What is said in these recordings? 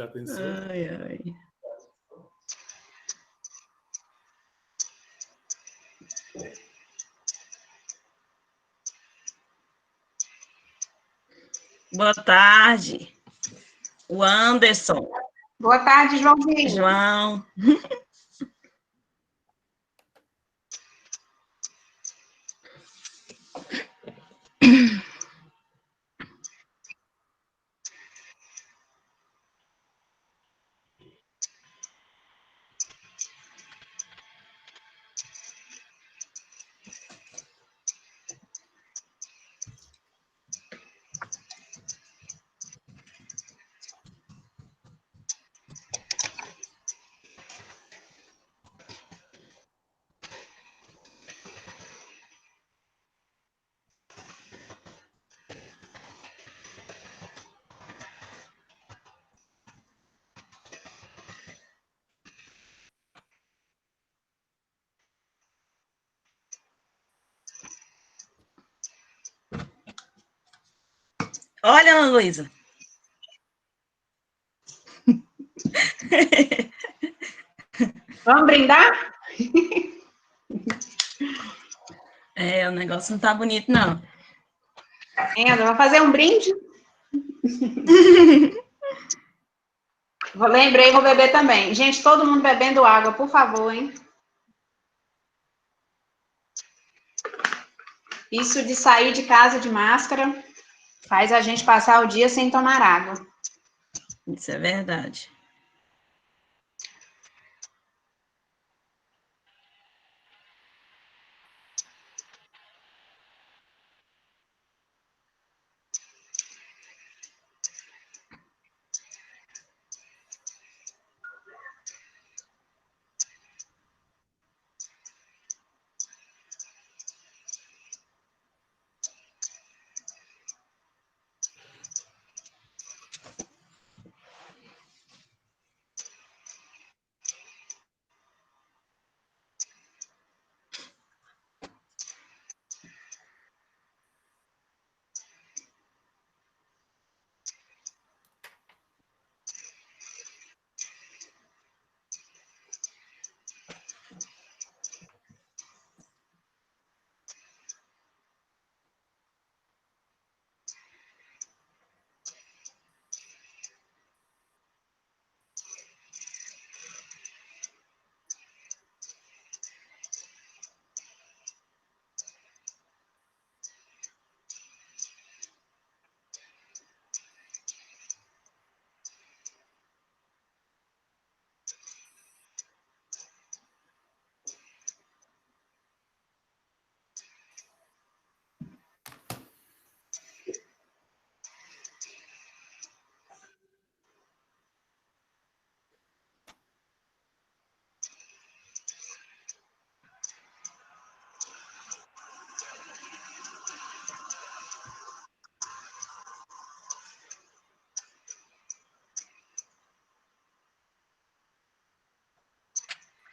Já pensou? Ai, ai. Boa tarde. O Anderson. Boa tarde, Joãozinho. João. Olha, Ana Luísa. Vamos brindar? O negócio não tá bonito, não. Vamos fazer um brinde? Lembrei, vou beber também. Gente, todo mundo bebendo água, por favor, hein? Isso de sair de casa de máscara faz a gente passar o dia sem tomar água. Isso é verdade.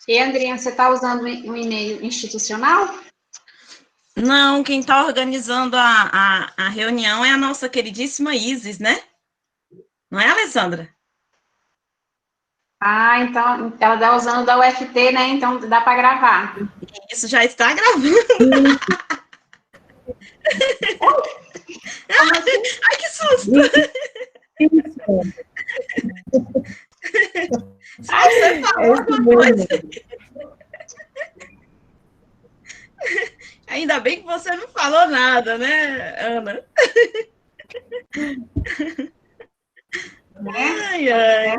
E, Andrinha, você está usando um e-mail institucional? Não, quem está organizando a reunião é a nossa queridíssima Isis, né? Não é, Alessandra? Ah, então ela está usando da UFT, né? Então dá para gravar. Isso já está gravando. Como assim? Ai, que susto! Ai, você falou alguma coisa. Ainda bem que você não falou nada, né, Ana? Ai, ai.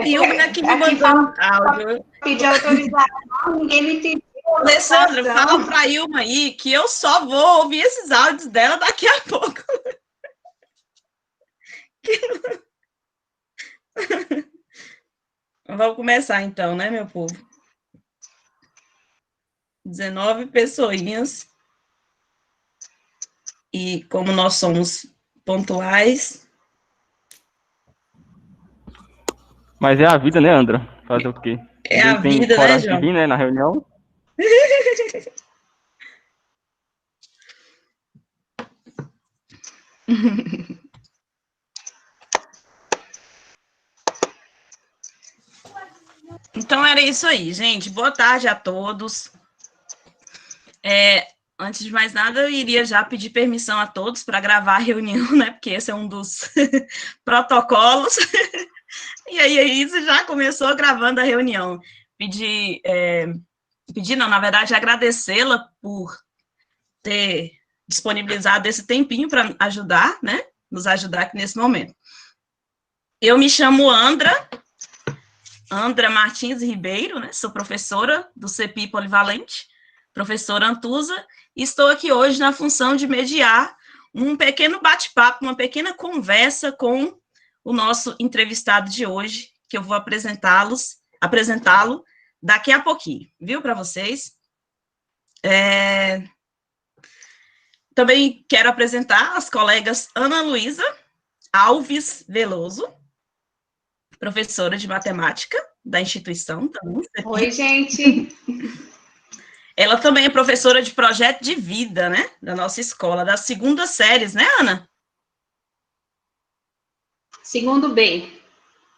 Ilma aqui me mandou áudio. Pedir autorização, ninguém me pediu. Alessandra, fala pra Ilma aí que eu só vou ouvir esses áudios dela daqui a pouco. Vamos começar então, né, meu povo? 19 pessoinhas. E como nós somos pontuais. Mas é a vida, né, Andra? Fazer o quê? É a Ninguém tem vida, coragem né, de vir, né, na reunião. Então, era isso aí, gente. Boa tarde a todos. Antes de mais nada, eu iria já pedir permissão a todos para gravar a reunião, né? Porque esse é um dos protocolos. E aí, a Isa já começou gravando a reunião. Não, na verdade, agradecê-la por ter disponibilizado esse tempinho para ajudar, né? Nos ajudar aqui nesse momento. Eu me chamo Andra Martins Ribeiro, né? Sou professora do CEPI Polivalente, professora Antusa, e estou aqui hoje na função de mediar um pequeno bate-papo, uma pequena conversa com o nosso entrevistado de hoje, que eu vou apresentá-lo daqui a pouquinho, viu, para vocês. Também quero apresentar as colegas Ana Luísa Alves Veloso, professora de matemática da instituição também. Oi, gente. Ela também é professora de projeto de vida, né, da nossa escola, das segundas séries, né, Ana? Segundo B.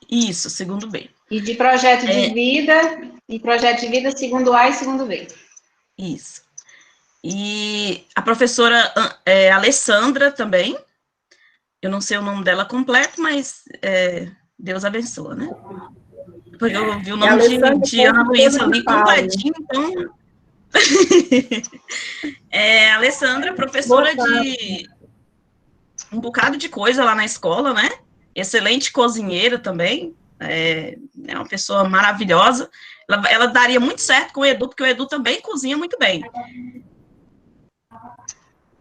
Isso, segundo B. E de projeto de vida, segundo A e segundo B. Isso. E a professora Alessandra também, eu não sei o nome dela completo, mas Deus abençoa, né? Porque eu vi o nome de Ana Luísa ali completinho, então... Alessandra, professora de um bocado de coisa lá na escola, né? Excelente cozinheira também, é uma pessoa maravilhosa. Ela daria muito certo com o Edu, porque o Edu também cozinha muito bem.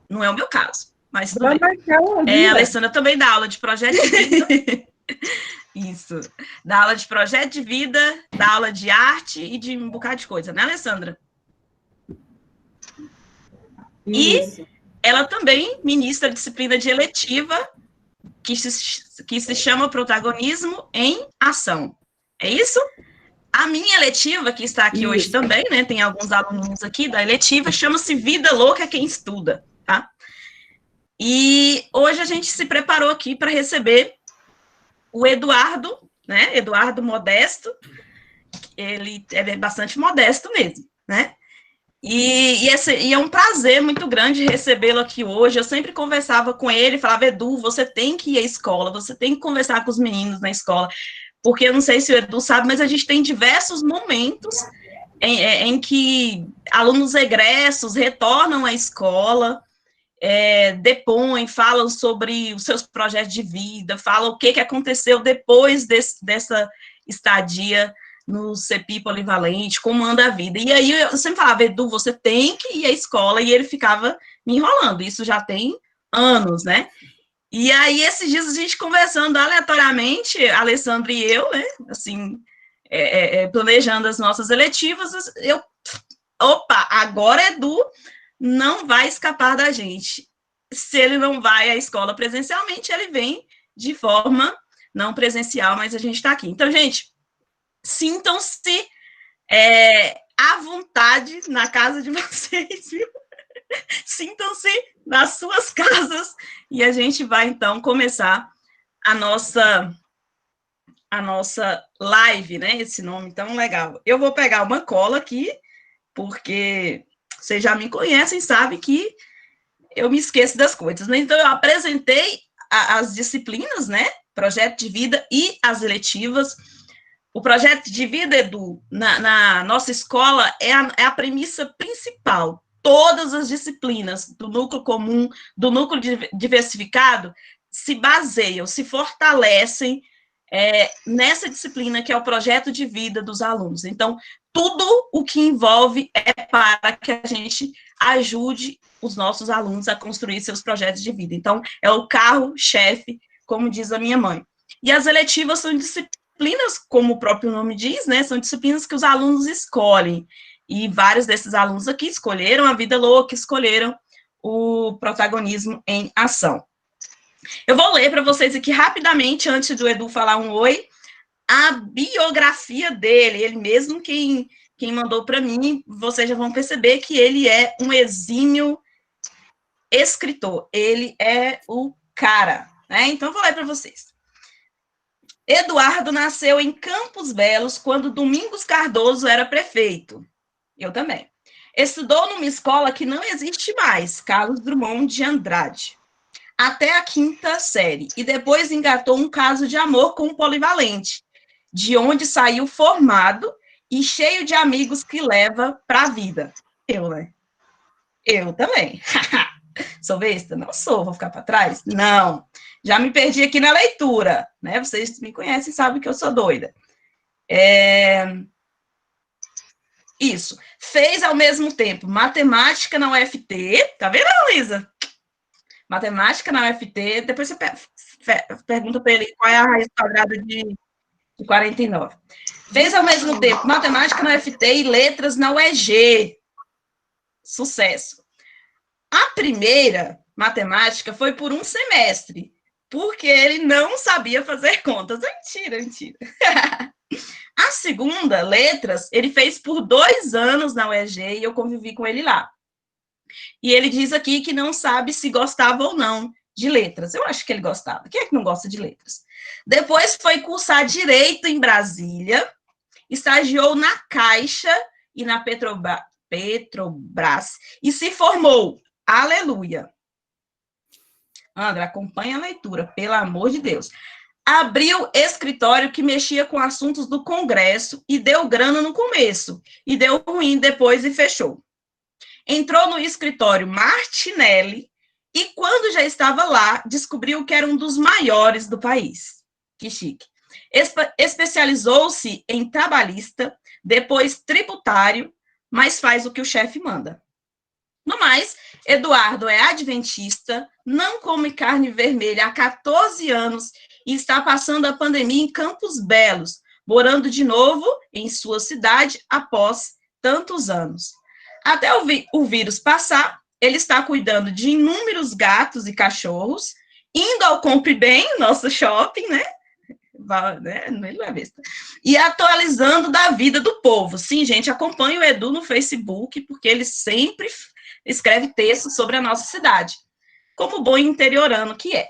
Não é o meu caso, mas tudo bem. A Alessandra também dá aula de projeto de vida. Isso. Dá aula de projeto de vida, dá aula de arte e de um bocado de coisa, né, Alessandra? Isso. E ela também ministra a disciplina de eletiva, que se chama Protagonismo em Ação. É isso? A minha eletiva, que está aqui hoje também, né, tem alguns alunos aqui da eletiva, chama-se Vida Louca Quem Estuda, tá? E hoje a gente se preparou aqui para receber o Eduardo, né, Eduardo Modesto, ele é bastante modesto mesmo, né? E é um prazer muito grande recebê-lo aqui hoje. Eu sempre conversava com ele, falava, Edu, você tem que ir à escola, você tem que conversar com os meninos na escola, porque eu não sei se o Edu sabe, mas a gente tem diversos momentos em que alunos egressos retornam à escola, depõem, falam sobre os seus projetos de vida, falam o que aconteceu depois dessa estadia no CEPI Polivalente, como anda a vida. E aí eu sempre falava, Edu, você tem que ir à escola, e ele ficava me enrolando. Isso já tem anos, né? E aí, esses dias, a gente conversando aleatoriamente, a Alessandra e eu, né, assim, planejando as nossas eletivas, opa, agora Edu não vai escapar da gente. Se ele não vai à escola presencialmente, ele vem de forma não presencial, mas a gente está aqui. Então, gente, sintam-se à vontade na casa de vocês, viu? Sintam-se nas suas casas e a gente vai, então, começar a nossa live, né? Esse nome tão legal. Eu vou pegar uma cola aqui, porque vocês já me conhecem, sabem que eu me esqueço das coisas, né? Então, eu apresentei as disciplinas, né? Projeto de vida e as eletivas. O projeto de vida, Edu, na nossa escola, é a premissa principal. Todas as disciplinas do núcleo comum, do núcleo diversificado, se baseiam, se fortalecem nessa disciplina que é o projeto de vida dos alunos. Então, tudo o que envolve é para que a gente ajude os nossos alunos a construir seus projetos de vida. Então, é o carro-chefe, como diz a minha mãe. E as eletivas são disciplinas, como o próprio nome diz, né, são disciplinas que os alunos escolhem, e vários desses alunos aqui escolheram a vida louca, escolheram o protagonismo em ação. Eu vou ler para vocês aqui rapidamente, antes do Edu falar um oi, a biografia dele, ele mesmo quem mandou para mim, vocês já vão perceber que ele é um exímio escritor, ele é o cara, né, então eu vou ler para vocês. Eduardo nasceu em Campos Belos quando Domingos Cardoso era prefeito. Eu também. Estudou numa escola que não existe mais, Carlos Drummond de Andrade, até a 5ª série, e depois engatou um caso de amor com um polivalente, de onde saiu formado e cheio de amigos que leva para a vida. Eu, né? Eu também. Sou besta? Não sou, vou ficar para trás? Não. Já me perdi aqui na leitura, né? Vocês me conhecem e sabem que eu sou doida. Isso. Fez ao mesmo tempo matemática na UFT. Tá vendo, Luísa? Matemática na UFT. Depois você pergunta para ele qual é a raiz quadrada de 49. Fez ao mesmo tempo matemática na UFT e letras na UEG. Sucesso. A primeira, matemática, foi por um semestre, porque ele não sabia fazer contas. Mentira. A segunda, letras, ele fez por 2 anos na UEG e eu convivi com ele lá. E ele diz aqui que não sabe se gostava ou não de letras. Eu acho que ele gostava. Quem é que não gosta de letras? Depois foi cursar Direito em Brasília, estagiou na Caixa e na Petrobras e se formou. Aleluia. André, acompanha a leitura, pelo amor de Deus. Abriu escritório que mexia com assuntos do Congresso e deu grana no começo, e deu ruim depois e fechou. Entrou no escritório Martinelli e, quando já estava lá, descobriu que era um dos maiores do país. Que chique. Especializou-se em trabalhista, depois tributário, mas faz o que o chefe manda. No mais, Eduardo é adventista, não come carne vermelha há 14 anos e está passando a pandemia em Campos Belos, morando de novo em sua cidade após tantos anos. Até o vírus passar, ele está cuidando de inúmeros gatos e cachorros, indo ao Compre Bem, nosso shopping, né? Ele não é besta. E atualizando da vida do povo. Sim, gente, acompanhe o Edu no Facebook, porque ele sempre escreve textos sobre a nossa cidade, como bom interiorano que é.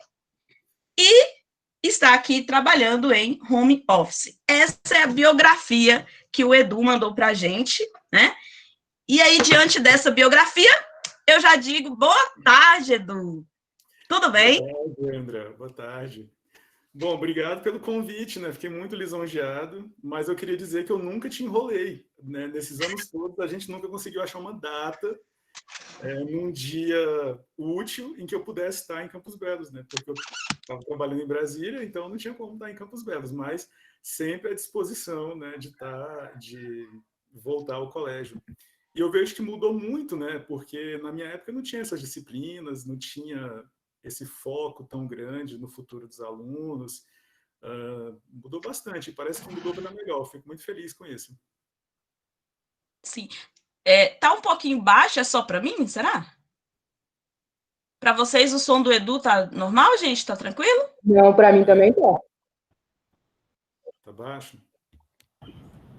E está aqui trabalhando em home office. Essa é a biografia que o Edu mandou para a gente, né? E aí, diante dessa biografia, eu já digo boa tarde, Edu. Tudo bem? Boa tarde, André. Boa tarde. Bom, obrigado pelo convite, né? Fiquei muito lisonjeado, mas eu queria dizer que eu nunca te enrolei, né? Nesses anos todos, a gente nunca conseguiu achar uma data num dia útil em que eu pudesse estar em Campos Belos, né? Porque eu estava trabalhando em Brasília, então não tinha como estar em Campos Belos, mas sempre à disposição, né? De voltar ao colégio. E eu vejo que mudou muito, né? Porque na minha época não tinha essas disciplinas, não tinha esse foco tão grande no futuro dos alunos. Mudou bastante, parece que mudou para melhor. Fico muito feliz com isso. Sim. Tá um pouquinho baixo, é só para mim, será? Para vocês o som do Edu tá normal, gente? Tá tranquilo? Não, para mim também tá. Tá baixo?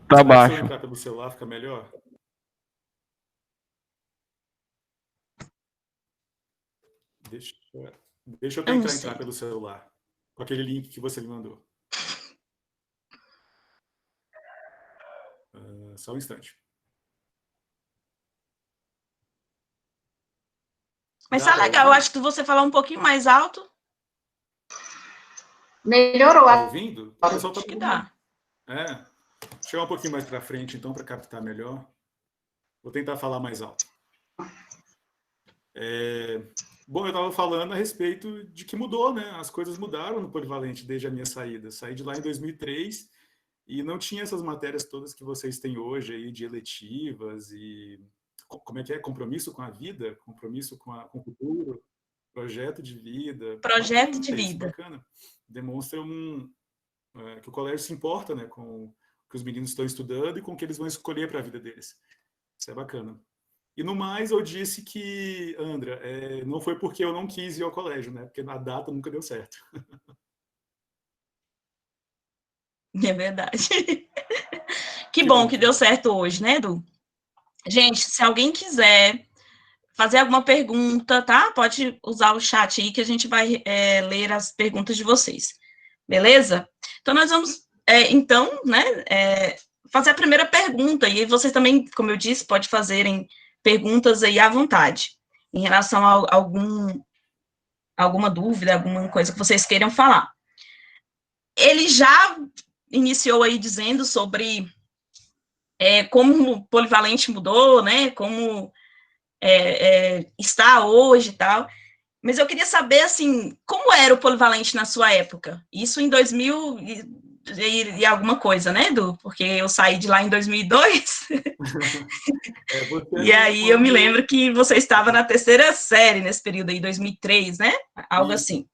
Tá baixo. Se eu entrar pelo celular, fica melhor? Deixa eu tentar entrar pelo celular, com aquele link que você me mandou. Só um instante. Mas tá legal, eu acho que você falar um pouquinho mais alto. Melhorou. Tá ouvindo? Acho que dá. Chegar um pouquinho mais para frente, então, para captar melhor. Vou tentar falar mais alto. Bom, eu estava falando a respeito de que mudou, né? As coisas mudaram no Polivalente desde a minha saída. Saí de lá em 2003 e não tinha essas matérias todas que vocês têm hoje aí de eletivas e como é que é? Compromisso com a vida, compromisso com o futuro, projeto de vida. Projeto de vida. Bacana. Demonstra que o colégio se importa, né, com o que os meninos estão estudando e com o que eles vão escolher para a vida deles. Isso é bacana. E no mais, eu disse que, André, não foi porque eu não quis ir ao colégio, né? Porque a data nunca deu certo. É verdade. Que bom que deu certo hoje, né, Edu? Gente, se alguém quiser fazer alguma pergunta, tá? Pode usar o chat aí que a gente vai ler as perguntas de vocês. Beleza? Então, nós vamos, fazer a primeira pergunta, e você também, como eu disse, pode fazerem perguntas aí à vontade, em relação a alguma dúvida, alguma coisa que vocês queiram falar. Ele já iniciou aí dizendo sobre como o polivalente mudou, né, como está hoje e tal, mas eu queria saber, assim, como era o polivalente na sua época? Isso em 2000 e alguma coisa, né, Edu? Porque eu saí de lá em 2002, e aí eu me lembro que você estava na terceira série nesse período aí, 2003, né? Algo assim.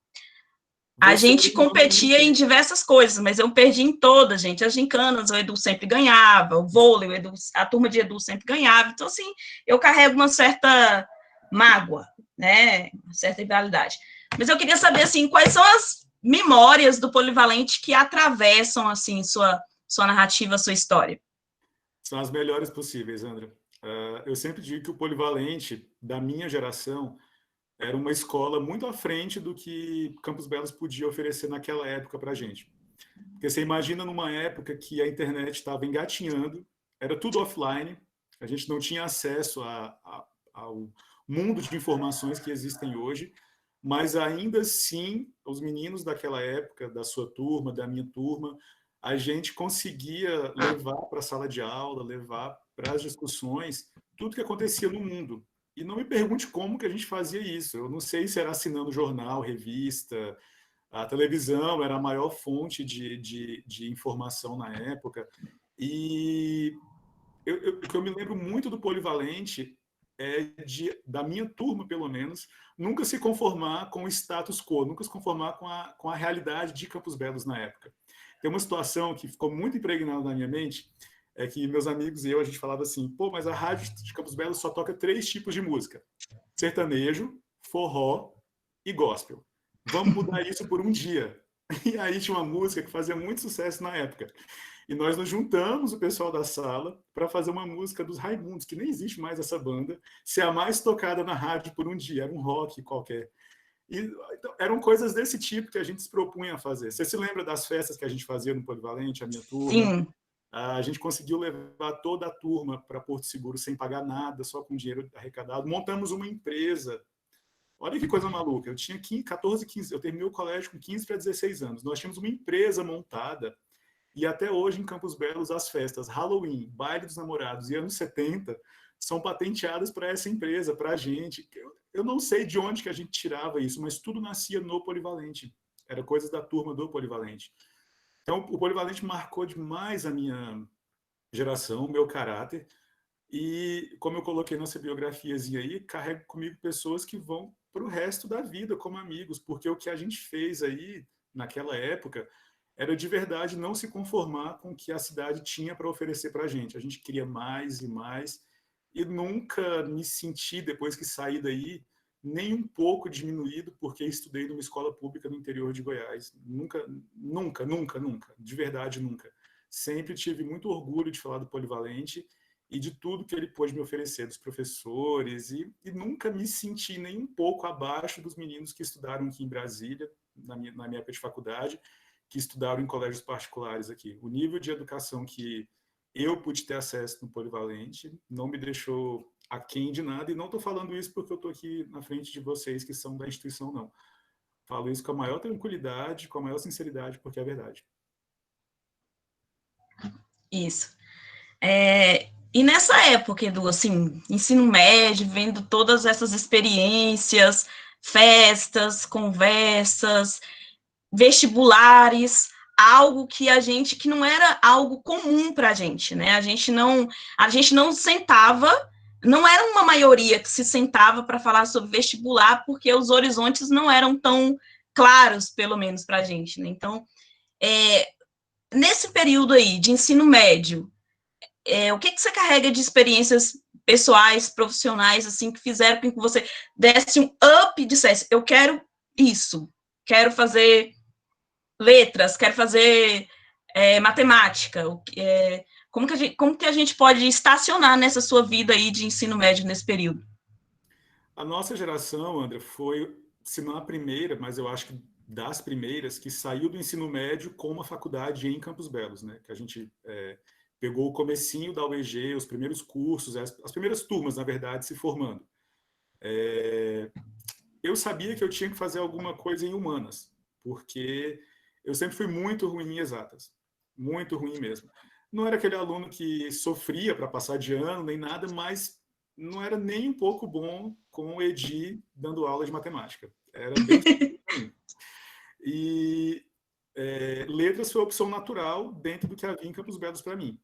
A gente competia em diversas coisas, mas eu perdi em todas, gente. As gincanas, o Edu sempre ganhava, o vôlei, a turma de Edu sempre ganhava. Então, assim, eu carrego uma certa mágoa, né? Uma certa rivalidade. Mas eu queria saber, assim, quais são as memórias do polivalente que atravessam, assim, sua narrativa, sua história? São as melhores possíveis, André. Eu sempre digo que o polivalente da minha geração era uma escola muito à frente do que Campos Belos podia oferecer naquela época para a gente. Porque você imagina numa época que a internet estava engatinhando, era tudo offline, a gente não tinha acesso ao mundo de informações que existem hoje, mas ainda assim, os meninos daquela época, da sua turma, da minha turma, a gente conseguia levar para a sala de aula, levar para as discussões, tudo que acontecia no mundo. E não me pergunte como que a gente fazia isso. Eu não sei se era assinando jornal, revista, a televisão era a maior fonte de informação na época. E o que eu me lembro muito do polivalente da minha turma, pelo menos, nunca se conformar com o status quo, nunca se conformar com a realidade de Campos Belos na época. Tem uma situação que ficou muito impregnada na minha mente, é que meus amigos e eu, a gente falava assim, pô, mas a rádio de Campos Belos só toca 3 tipos de música: sertanejo, forró e gospel. Vamos mudar isso por um dia. E aí tinha uma música que fazia muito sucesso na época. E nós nos juntamos, o pessoal da sala, para fazer uma música dos Raimundos, que nem existe mais essa banda, ser a mais tocada na rádio por um dia, era um rock qualquer. E, então, eram coisas desse tipo que a gente se propunha a fazer. Você se lembra das festas que a gente fazia no Polivalente, a minha turma? Sim. A gente conseguiu levar toda a turma para Porto Seguro sem pagar nada, só com dinheiro arrecadado. Montamos uma empresa. Olha que coisa maluca. Eu tinha 14, 15, eu terminei o colégio com 15 para 16 anos. Nós tínhamos uma empresa montada e até hoje em Campos Belos as festas Halloween, Baile dos Namorados e anos 70 são patenteadas para essa empresa, para a gente. Eu não sei de onde que a gente tirava isso, mas tudo nascia no Polivalente. Era coisas da turma do Polivalente. Então, o polivalente marcou demais a minha geração, o meu caráter. E, como eu coloquei nessa biografiazinha aí, carrego comigo pessoas que vão para o resto da vida como amigos, porque o que a gente fez aí, naquela época, era de verdade não se conformar com o que a cidade tinha para oferecer para a gente. A gente queria mais e mais, e nunca me senti, depois que saí daí, nem um pouco diminuído, porque estudei numa escola pública no interior de Goiás. Nunca, nunca, nunca, nunca. De verdade, nunca. Sempre tive muito orgulho de falar do Polivalente e de tudo que ele pôde me oferecer, dos professores, e nunca me senti nem um pouco abaixo dos meninos que estudaram aqui em Brasília, na minha época de faculdade, que estudaram em colégios particulares aqui. O nível de educação que eu pude ter acesso no Polivalente não me deixou aquém de nada, e não estou falando isso porque eu estou aqui na frente de vocês que são da instituição, não. Falo isso com a maior tranquilidade, com a maior sinceridade, porque é verdade. Isso. E nessa época, Edu, assim, ensino médio, vendo todas essas experiências, festas, conversas, vestibulares, algo que não era algo comum para a gente, né? A gente não sentava, não era uma maioria que se sentava para falar sobre vestibular, porque os horizontes não eram tão claros, pelo menos para a gente, né? Então, nesse período aí de ensino médio, o que você carrega de experiências pessoais, profissionais, assim, que fizeram com que você desse um up e dissesse, eu quero isso, quero fazer letras, quero fazer matemática, como que a gente pode estacionar nessa sua vida aí de ensino médio nesse período? A nossa geração, André, foi, se não a primeira, mas eu acho que das primeiras que saiu do ensino médio com uma faculdade em Campos Belos, né? Que a gente pegou o comecinho da UEG, os primeiros cursos, as primeiras turmas, na verdade, se formando. Eu sabia que eu tinha que fazer alguma coisa em humanas, porque eu sempre fui muito ruim em exatas, muito ruim mesmo. Não era aquele aluno que sofria para passar de ano, nem nada, mas não era nem um pouco bom com o Edi dando aula de matemática. Era bem ruim. E letras foi a opção natural dentro do que havia em Campos Belos para mim.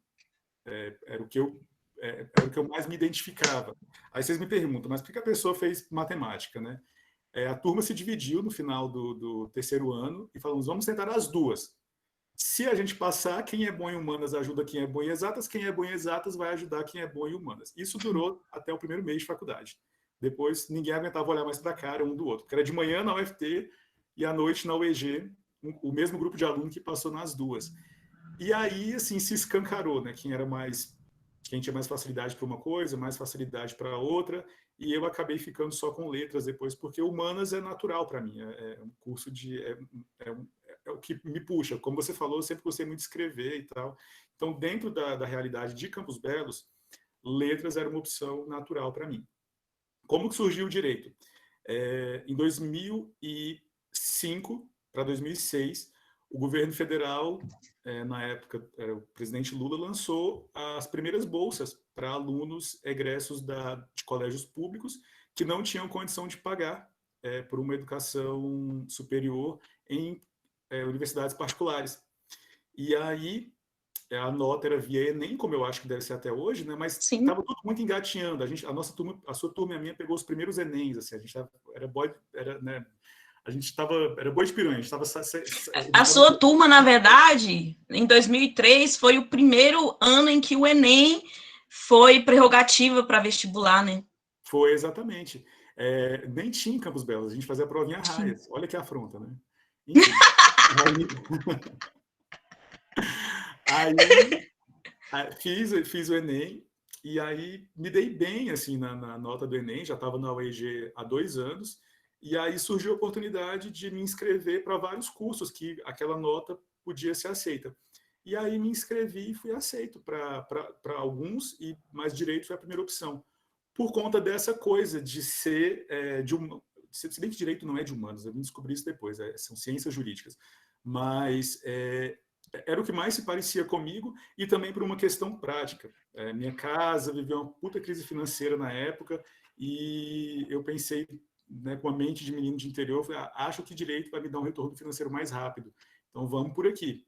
Era o que eu mais me identificava. Aí vocês me perguntam, mas por que a pessoa fez matemática, né? A turma se dividiu no final do terceiro ano e falamos, vamos tentar as duas. Se a gente passar, quem é bom em humanas ajuda quem é bom em exatas, quem é bom em exatas vai ajudar quem é bom em humanas. Isso durou até o primeiro mês de faculdade. Depois, ninguém aguentava olhar mais para a cara um do outro. Porque era de manhã na UFT e à noite na UEG, o mesmo grupo de aluno que passou nas duas. E aí, assim, se escancarou, né? Quem tinha mais facilidade para uma coisa, mais facilidade para outra, e eu acabei ficando só com letras depois, porque humanas é natural para mim, é um curso é o que me puxa. Como você falou, eu sempre gostei muito de escrever e tal. Então, dentro da realidade de Campos Belos, letras era uma opção natural para mim. Como que surgiu o direito? Em 2005 para 2006, o governo federal, na época, o presidente Lula lançou as primeiras bolsas para alunos egressos de colégios públicos que não tinham condição de pagar por uma educação superior em universidades particulares. E aí, a nota era via Enem, como eu acho que deve ser até hoje, né? Mas estava tudo muito engatinhando. A nossa turma, a sua turma e a minha pegou os primeiros Enems, assim, a gente era boi de piranha. A sua turma, na verdade, em 2003, foi o primeiro ano em que o Enem foi prerrogativa para vestibular, né? Foi, exatamente. Nem tinha em Campos Belos, a gente fazia a prova em Arraias. Olha que afronta, né? Enfim. Aí fiz o Enem e aí me dei bem assim na nota do Enem, já estava na UEG há 2 anos, e aí surgiu a oportunidade de me inscrever para vários cursos que aquela nota podia ser aceita. E aí me inscrevi e fui aceito para alguns, mas direito foi a primeira opção. Por conta dessa coisa de ser se bem que direito não é de humanos, eu vim descobrir isso depois, são ciências jurídicas, mas era o que mais se parecia comigo, e também por uma questão prática. Minha casa viveu uma puta crise financeira na época, e eu pensei, né, com a mente de menino de interior, falei, acho que direito vai me dar um retorno financeiro mais rápido, então vamos por aqui.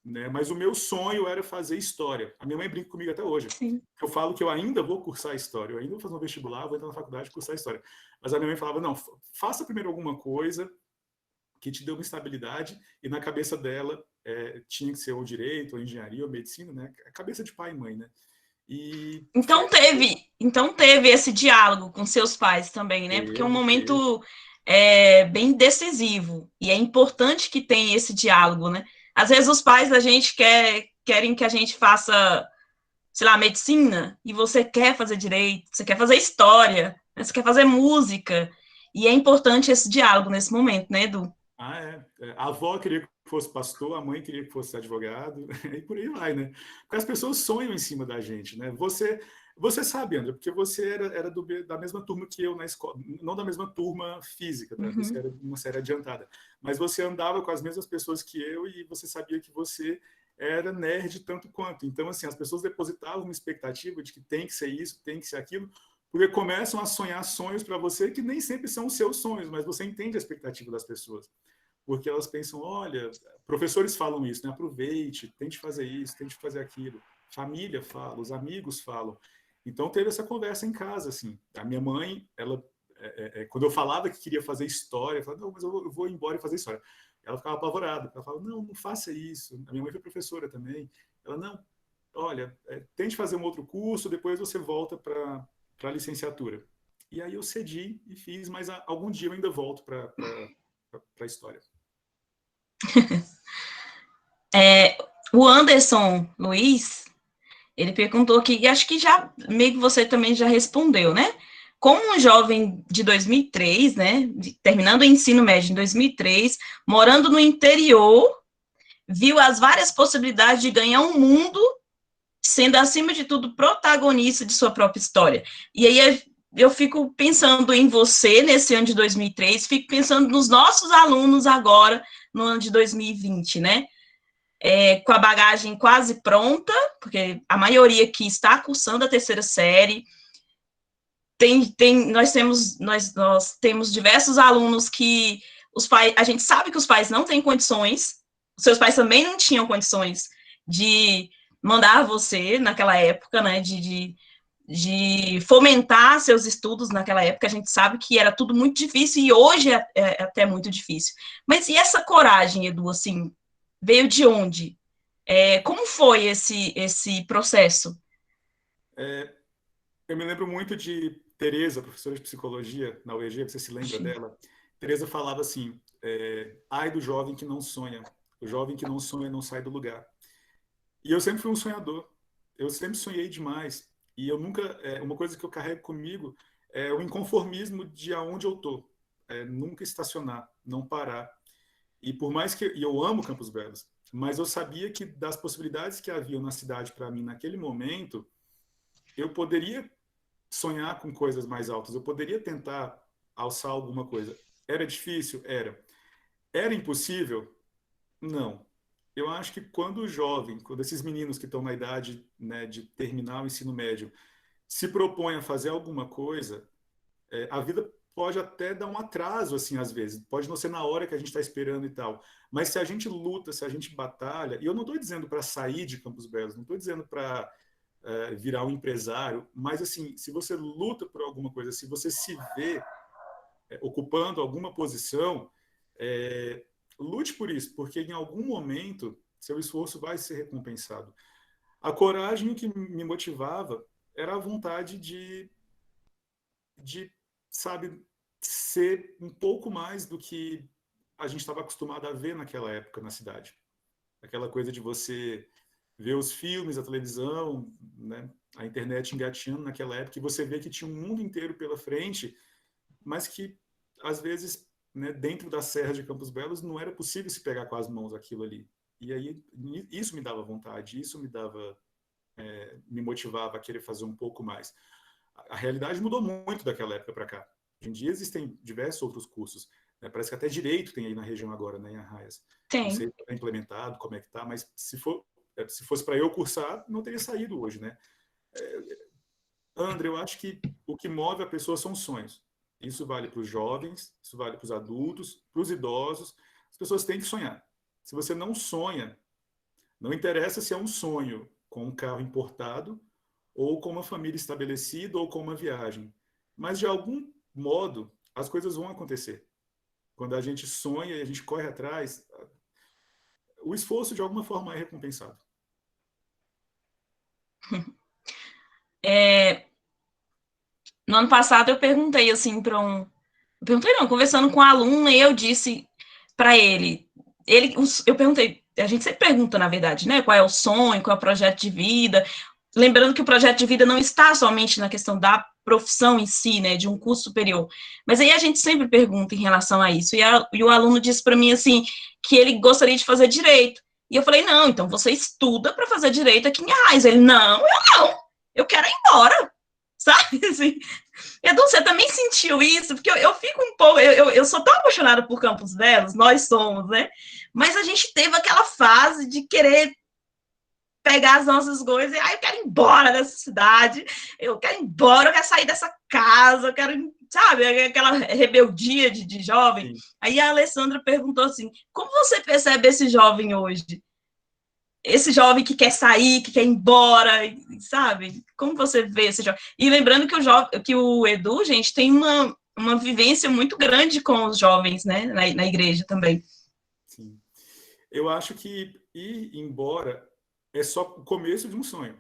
Né? Mas o meu sonho era fazer história. A minha mãe brinca comigo até hoje. Sim. Eu falo que eu ainda vou cursar história, eu ainda vou fazer um vestibular, vou entrar na faculdade e cursar história. Mas a minha mãe falava, não, faça primeiro alguma coisa que te dê uma estabilidade, e na cabeça dela tinha que ser ou direito, ou engenharia, ou medicina, né? A cabeça de pai e mãe, né? Então teve esse diálogo com seus pais também, né? Porque é um momento bem decisivo, e é importante que tenha esse diálogo, né? Às vezes os pais da gente querem que a gente faça, sei lá, medicina, e você quer fazer direito, você quer fazer história, né? Você quer fazer música, e é importante esse diálogo nesse momento, né, Edu? A avó queria que fosse pastor, a mãe queria que fosse advogado, e por aí vai, né? Porque as pessoas sonham em cima da gente, né? Você sabe, André, porque você era da mesma turma que eu na escola, não da mesma turma física, né? Você era de uma série adiantada, mas você andava com as mesmas pessoas que eu, e você sabia que você era nerd tanto quanto. Então, assim, as pessoas depositavam uma expectativa de que tem que ser isso, tem que ser aquilo, porque começam a sonhar sonhos para você que nem sempre são os seus sonhos, mas você entende a expectativa das pessoas. Porque elas pensam, olha, professores falam isso, né? Aproveite, tente fazer isso, tente fazer aquilo. Família fala, os amigos falam. Então, teve essa conversa em casa, assim. A minha mãe, ela, quando eu falava que queria fazer história, eu falava, não, mas eu vou embora e fazer história. Ela ficava apavorada. Ela falava, não faça isso. A minha mãe foi professora também. Ela, não, olha, tente fazer um outro curso, depois você volta para a licenciatura. E aí eu cedi e fiz, mas algum dia eu ainda volto para a história. O Anderson Luiz, ele perguntou aqui, e acho que já meio que você também já respondeu, né? como um jovem de 2003, né, terminando o ensino médio em 2003, morando no interior, viu as várias possibilidades de ganhar um mundo, sendo, acima de tudo, protagonista de sua própria história. E aí eu fico pensando em você nesse ano de 2003, fico pensando nos nossos alunos agora, no ano de 2020, né? Com a bagagem quase pronta, porque a maioria aqui está cursando a terceira série. Nós temos diversos alunos que os pais, a gente sabe que os pais não têm condições, os seus pais também não tinham condições de mandar você naquela época, né, de fomentar seus estudos naquela época. A gente sabe que era tudo muito difícil e hoje é até muito difícil. Mas e essa coragem, Edu, assim, veio de onde? Como foi esse processo? Eu me lembro muito de Tereza, professora de psicologia na UEG, você se lembra dela? Tereza falava assim, ai do jovem que não sonha, o jovem que não sonha não sai do lugar. E eu sempre fui um sonhador, eu sempre sonhei demais, e eu nunca, uma coisa que eu carrego comigo é o inconformismo de aonde eu tô, nunca estacionar, não parar. E por mais que e eu amo Campos Belos, mas eu sabia que das possibilidades que haviam na cidade para mim naquele momento, eu poderia sonhar com coisas mais altas, eu poderia tentar alçar alguma coisa. Era difícil? Era. Era impossível? Não. Eu acho que quando o jovem, quando esses meninos que estão na idade, né, de terminar o ensino médio, se propõem a fazer alguma coisa, a vida pode até dar um atraso, assim, às vezes. Pode não ser na hora que a gente está esperando e tal. Mas se a gente luta, se a gente batalha, e eu não estou dizendo para sair de Campos Belos, não estou dizendo para virar um empresário, mas assim, se você luta por alguma coisa, se você se vê ocupando alguma posição, lute por isso, porque em algum momento seu esforço vai ser recompensado. A coragem que me motivava era a vontade de, sabe, ser um pouco mais do que a gente estava acostumado a ver naquela época na cidade. Aquela coisa de você ver os filmes, a televisão, né, a internet engatinhando naquela época, e você vê que tinha um mundo inteiro pela frente, mas que, às vezes, né, dentro da Serra de Campos Belos, não era possível se pegar com as mãos aquilo ali. E aí, isso me dava vontade, isso me motivava a querer fazer um pouco mais. A realidade mudou muito daquela época para cá. Hoje em dia existem diversos outros cursos. Né? Parece que até direito tem aí na região agora, né, em Arraias. Não sei se está implementado, como é que está, mas se fosse para eu cursar, não teria saído hoje, né? André, eu acho que o que move a pessoa são sonhos. Isso vale para os jovens, isso vale para os adultos, para os idosos. As pessoas têm que sonhar. Se você não sonha, não interessa se é um sonho com um carro importado ou com uma família estabelecida ou com uma viagem. Mas, de algum modo, as coisas vão acontecer. Quando a gente sonha e a gente corre atrás, o esforço, de alguma forma, é recompensado. No ano passado, eu perguntei, assim, para um... Eu perguntei, não, conversando com um aluno, e eu disse para eu perguntei, a gente sempre pergunta, na verdade, né, qual é o sonho, qual é o projeto de vida, lembrando que o projeto de vida não está somente na questão da profissão em si, né, de um curso superior, mas aí a gente sempre pergunta em relação a isso, e o aluno disse para mim, assim, que ele gostaria de fazer direito, e eu falei, não, então você estuda para fazer direito aqui em Arraias. Ele, não, eu quero ir embora, sabe, assim, Edu, você também sentiu isso? Porque eu fico um pouco. Eu sou tão apaixonada por Campos Belos, nós somos, né? Mas a gente teve aquela fase de querer pegar as nossas coisas e, eu quero ir embora dessa cidade, eu quero ir embora, eu quero sair dessa casa, eu quero, sabe, aquela rebeldia de jovem. Sim. Aí a Alessandra perguntou assim: como você percebe esse jovem hoje? Esse jovem que quer sair, que quer ir embora, sabe? Como você vê esse jovem? E lembrando que o Edu, gente, tem uma vivência muito grande com os jovens, né? Na igreja também. Sim. Eu acho que ir embora é só o começo de um sonho.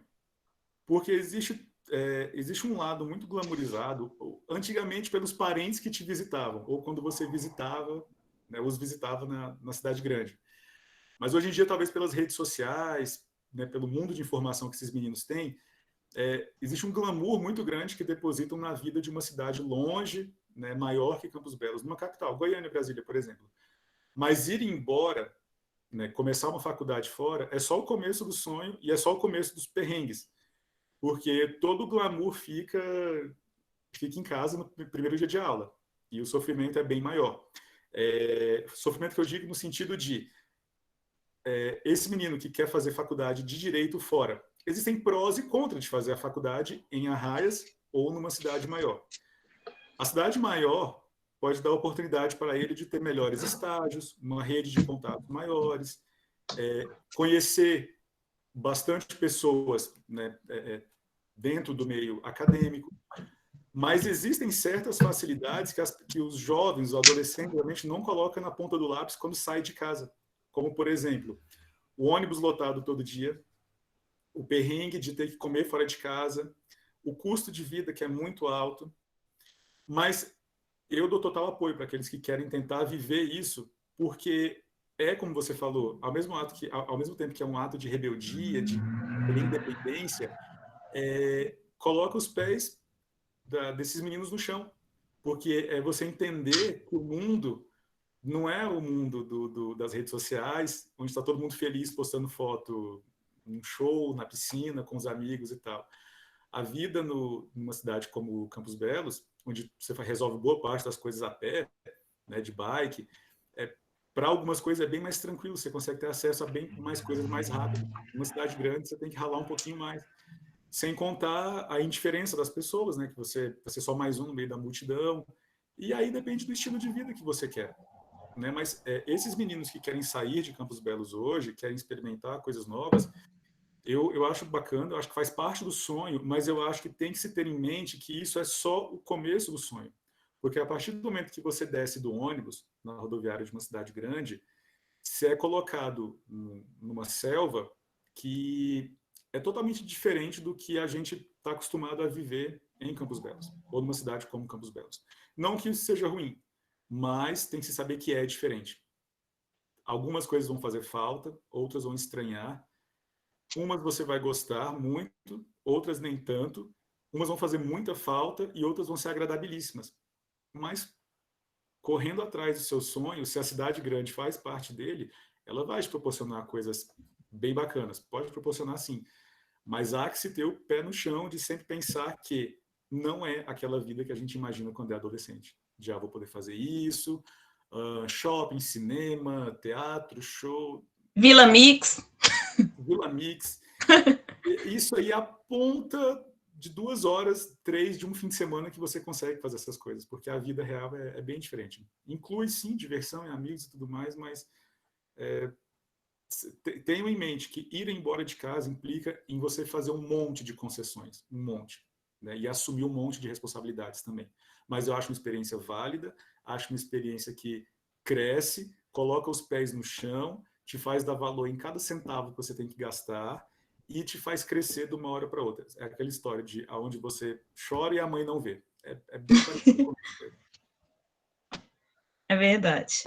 Porque existe um lado muito glamorizado, antigamente pelos parentes que te visitavam, ou quando você visitava, né, os visitava na cidade grande. Mas hoje em dia, talvez pelas redes sociais, né, pelo mundo de informação que esses meninos têm, existe um glamour muito grande que depositam na vida de uma cidade longe, né, maior que Campos Belos, numa capital, Goiânia, Brasília, por exemplo. Mas ir embora, né, começar uma faculdade fora, é só o começo do sonho e é só o começo dos perrengues. Porque todo o glamour fica em casa no primeiro dia de aula. E o sofrimento é bem maior. Sofrimento que eu digo no sentido de esse menino que quer fazer faculdade de direito fora. Existem prós e contras de fazer a faculdade em Arraias ou numa cidade maior. A cidade maior pode dar oportunidade para ele de ter melhores estágios, uma rede de contatos maiores, conhecer bastante pessoas, né, dentro do meio acadêmico, mas existem certas facilidades que os jovens, os adolescentes, realmente não colocam na ponta do lápis quando saem de casa, como, por exemplo, o ônibus lotado todo dia, o perrengue de ter que comer fora de casa, o custo de vida que é muito alto, mas eu dou total apoio para aqueles que querem tentar viver isso, porque como você falou, ao mesmo tempo que é um ato de rebeldia, de independência, coloca os pés desses meninos no chão, porque é você entender que o mundo não é o mundo das redes sociais, onde está todo mundo feliz postando foto num show, na piscina, com os amigos e tal. A vida numa cidade como Campos Belos, onde você resolve boa parte das coisas a pé, né, de bike, para algumas coisas é bem mais tranquilo, você consegue ter acesso a bem mais coisas mais rápido. Numa cidade grande, você tem que ralar um pouquinho mais. Sem contar a indiferença das pessoas, né, que você vai ser só mais um no meio da multidão. E aí depende do estilo de vida que você quer. Né? Mas esses meninos que querem sair de Campos Belos hoje, querem experimentar coisas novas, eu acho bacana, eu acho que faz parte do sonho, mas eu acho que tem que se ter em mente que isso é só o começo do sonho. Porque a partir do momento que você desce do ônibus, na rodoviária de uma cidade grande, você é colocado numa selva que é totalmente diferente do que a gente está acostumado a viver em Campos Belos, ou numa cidade como Campos Belos. Não que isso seja ruim, mas tem que se saber que é diferente. Algumas coisas vão fazer falta, outras vão estranhar. Umas você vai gostar muito, outras nem tanto. Umas vão fazer muita falta e outras vão ser agradabilíssimas. Mas, correndo atrás do seu sonho, se a cidade grande faz parte dele, ela vai te proporcionar coisas bem bacanas. Pode proporcionar, sim. Mas há que se ter o pé no chão de sempre pensar que não é aquela vida que a gente imagina quando é adolescente. Já vou poder fazer isso, shopping, cinema, teatro, show... Vila Mix. Vila Mix. Isso aí é a ponta de 2 horas, 3 de um fim de semana que você consegue fazer essas coisas, porque a vida real é bem diferente. Inclui, sim, diversão e amigos e tudo mais, mas tenham em mente que ir embora de casa implica em você fazer um monte de concessões, um monte, né? E assumir um monte de responsabilidades também. Mas eu acho uma experiência válida, acho uma experiência que cresce, coloca os pés no chão, te faz dar valor em cada centavo que você tem que gastar e te faz crescer de uma hora para outra. É aquela história de aonde você chora e a mãe não vê. É bem parecido com isso. É verdade.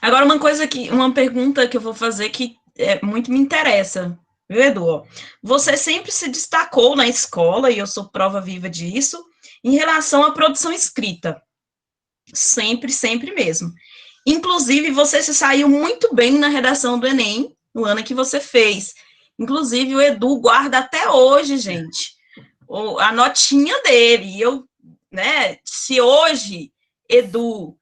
Agora, uma pergunta que eu vou fazer que muito me interessa, viu, Edu? Você sempre se destacou na escola, e eu sou prova viva disso, em relação à produção escrita. Sempre, sempre mesmo. Inclusive, você se saiu muito bem na redação do Enem, no ano que você fez. Inclusive, o Edu guarda até hoje, gente, a notinha dele. E eu, né, se hoje, Edu,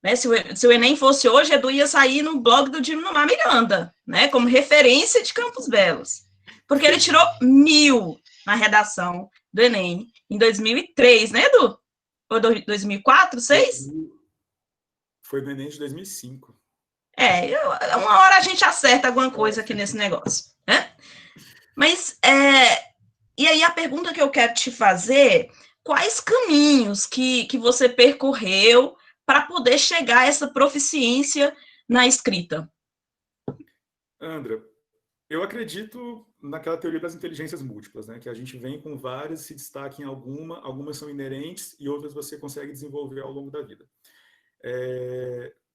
né, se o Enem fosse hoje, Edu ia sair no blog do Dimnomar Miranda, né, como referência de Campos Belos. Porque ele tirou 1000 na redação do Enem em 2003, né, Edu? Ou 2004, 2006? Foi no Enem de 2005. Uma hora a gente acerta alguma coisa aqui nesse negócio, né? Mas, e aí a pergunta que eu quero te fazer, quais caminhos que você percorreu para poder chegar a essa proficiência na escrita? Andra, eu acredito naquela teoria das inteligências múltiplas, né? Que a gente vem com várias, se destaca em algumas são inerentes e outras você consegue desenvolver ao longo da vida.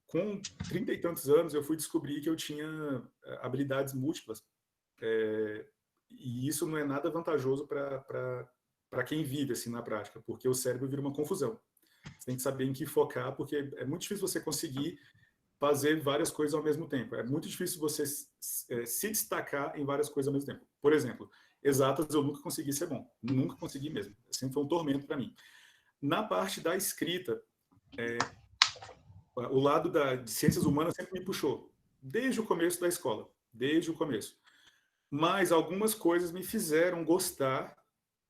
Com 30 e tantos anos, eu fui descobrir que eu tinha habilidades múltiplas. E isso não é nada vantajoso para quem vive assim na prática, porque o cérebro vira uma confusão. Você tem que saber em que focar, porque é muito difícil você conseguir fazer várias coisas ao mesmo tempo. É muito difícil você se destacar em várias coisas ao mesmo tempo. Por exemplo, exatas eu nunca consegui ser bom. Nunca consegui mesmo. Sempre foi um tormento para mim. Na parte da escrita, o lado de ciências humanas sempre me puxou. Desde o começo da escola. Desde o começo. Mas algumas coisas me fizeram gostar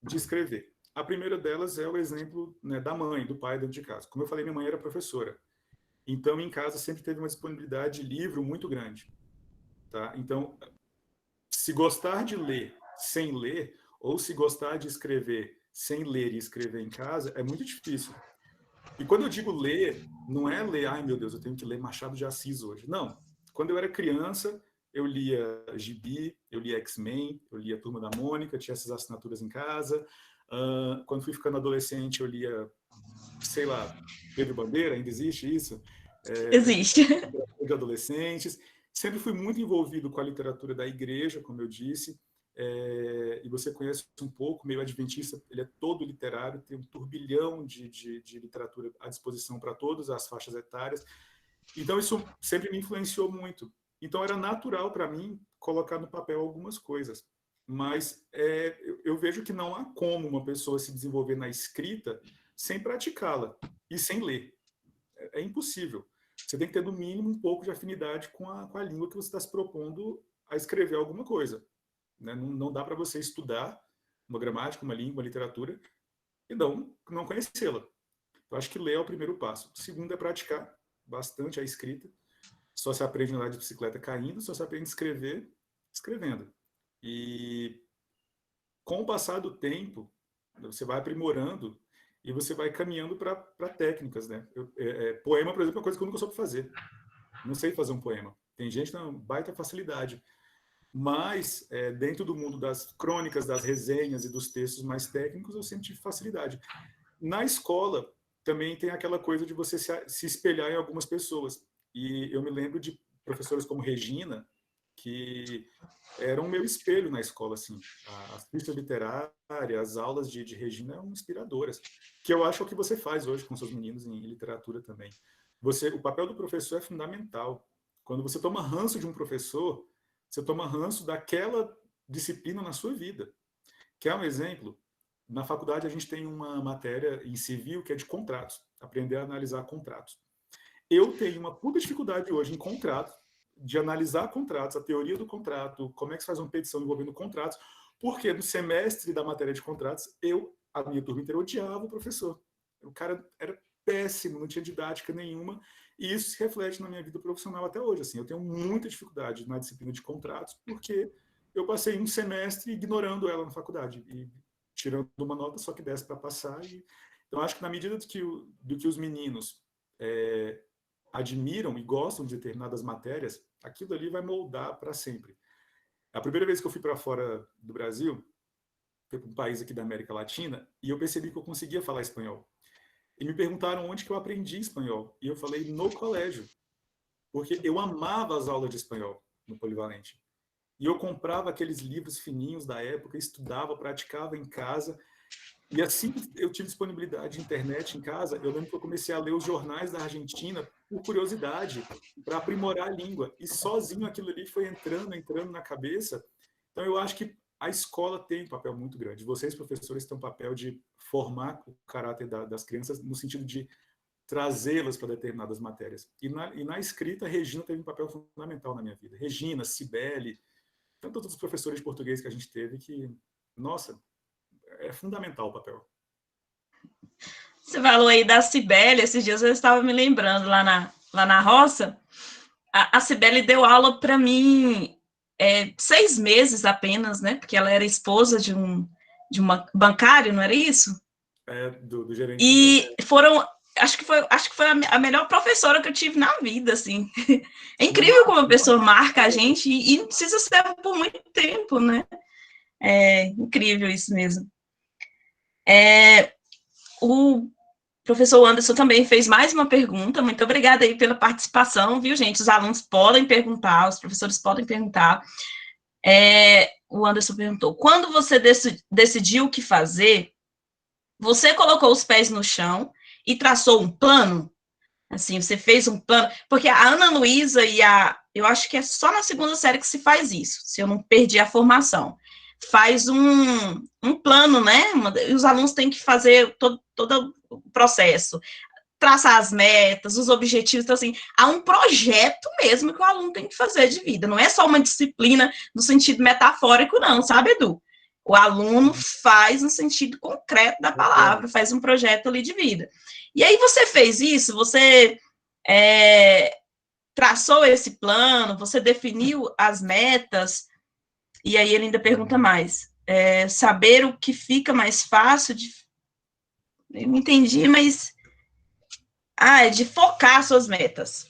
de escrever. A primeira delas é o exemplo, né, da mãe, do pai dentro de casa. Como eu falei, minha mãe era professora. Então, em casa, sempre teve uma disponibilidade de livro muito grande. Tá? Então, se gostar de ler sem ler, ou se gostar de escrever sem ler e escrever em casa, é muito difícil. E quando eu digo ler, não é ler, ai meu Deus, eu tenho que ler Machado de Assis hoje. Não. Quando eu era criança, eu lia Gibi, eu lia X-Men, eu lia Turma da Mônica, tinha essas assinaturas em casa. Quando fui ficando adolescente, eu lia, sei lá, Pedro Bandeira, ainda existe isso? Existe. De adolescentes. Sempre fui muito envolvido com a literatura da igreja, como eu disse, e você conhece um pouco, meio adventista, ele é todo literário, tem um turbilhão de literatura à disposição para todas as faixas etárias. Então, isso sempre me influenciou muito. Então, era natural para mim colocar no papel algumas coisas. Mas eu vejo que não há como uma pessoa se desenvolver na escrita sem praticá-la e sem ler. É impossível. Você tem que ter, no mínimo, um pouco de afinidade com a língua que você está se propondo a escrever alguma coisa. Né? Não dá para você estudar uma gramática, uma língua, uma literatura e não conhecê-la. Eu acho que ler é o primeiro passo. O segundo é praticar bastante a escrita. Só se aprende a andar de bicicleta caindo, só se aprende a escrever escrevendo. E com o passar do tempo, você vai aprimorando e você vai caminhando para técnicas, né? Poema, por exemplo, é uma coisa que eu nunca soube fazer. Não sei fazer um poema. Tem gente que tem uma baita facilidade. Mas, dentro do mundo das crônicas, das resenhas e dos textos mais técnicos, eu sempre tive facilidade. Na escola, também tem aquela coisa de você se espelhar em algumas pessoas. E eu me lembro de professores como Regina, que eram o meu espelho na escola, assim. As pistas literárias, as aulas de Regina eram inspiradoras, que eu acho é o que você faz hoje com seus meninos em literatura também. O papel do professor é fundamental. Quando você toma ranço de um professor, você toma ranço daquela disciplina na sua vida. Quer um exemplo? Na faculdade a gente tem uma matéria em civil que é de contratos, aprender a analisar contratos. Eu tenho uma puta dificuldade hoje em contratos, de analisar contratos, a teoria do contrato, como é que se faz uma petição envolvendo contratos, porque no semestre da matéria de contratos, a minha turma inteira odiava o professor. O cara era péssimo, não tinha didática nenhuma, e isso se reflete na minha vida profissional até hoje. Assim, eu tenho muita dificuldade na disciplina de contratos, porque eu passei um semestre ignorando ela na faculdade, e tirando uma nota só que desse para passar. Então, acho que na medida do que os meninos admiram e gostam de determinadas matérias, aquilo ali vai moldar para sempre. A primeira vez que eu fui para fora do Brasil, foi para um país aqui da América Latina, e eu percebi que eu conseguia falar espanhol. E me perguntaram onde que eu aprendi espanhol. E eu falei, no colégio. Porque eu amava as aulas de espanhol no Polivalente. E eu comprava aqueles livros fininhos da época, estudava, praticava em casa. E assim que eu tive disponibilidade de internet em casa, eu lembro que eu comecei a ler os jornais da Argentina por curiosidade, para aprimorar a língua. E sozinho aquilo ali foi entrando na cabeça. Então eu acho que a escola tem um papel muito grande. Vocês, professores, têm um papel de formar o caráter das crianças no sentido de trazê-las para determinadas matérias. E na escrita, a Regina teve um papel fundamental na minha vida. Regina, Cibele, tantos outros professores de português que a gente teve que, nossa, é fundamental o papel. Você falou aí da Cibele, esses dias eu estava me lembrando lá na roça, a Cibele deu aula para mim 6 meses apenas, né? Porque ela era esposa de uma bancário, não era isso? Do gerente. E acho que foi a melhor professora que eu tive na vida, assim. É incrível como a pessoa marca a gente e não precisa ser por muito tempo, né? É incrível isso mesmo. O professor Anderson também fez mais uma pergunta. Muito obrigada aí pela participação, viu, gente? Os alunos podem perguntar, os professores podem perguntar. O Anderson perguntou, quando você decidiu o que fazer, você colocou os pés no chão e traçou um plano? Assim, você fez um plano? Porque a Ana Luísa eu acho que é só na segunda série que se faz isso, se eu não perdi a formação. Faz um plano, né? E os alunos têm que fazer todo o processo, traçar as metas, os objetivos. Então, assim, há um projeto mesmo que o aluno tem que fazer de vida. Não é só uma disciplina no sentido metafórico, não, sabe, Edu? O aluno faz no sentido concreto da palavra, faz um projeto ali de vida. E aí você fez isso, você traçou esse plano, você definiu as metas, e aí ele ainda pergunta mais, saber o que fica mais fácil de... Eu não entendi, mas... é de focar suas metas.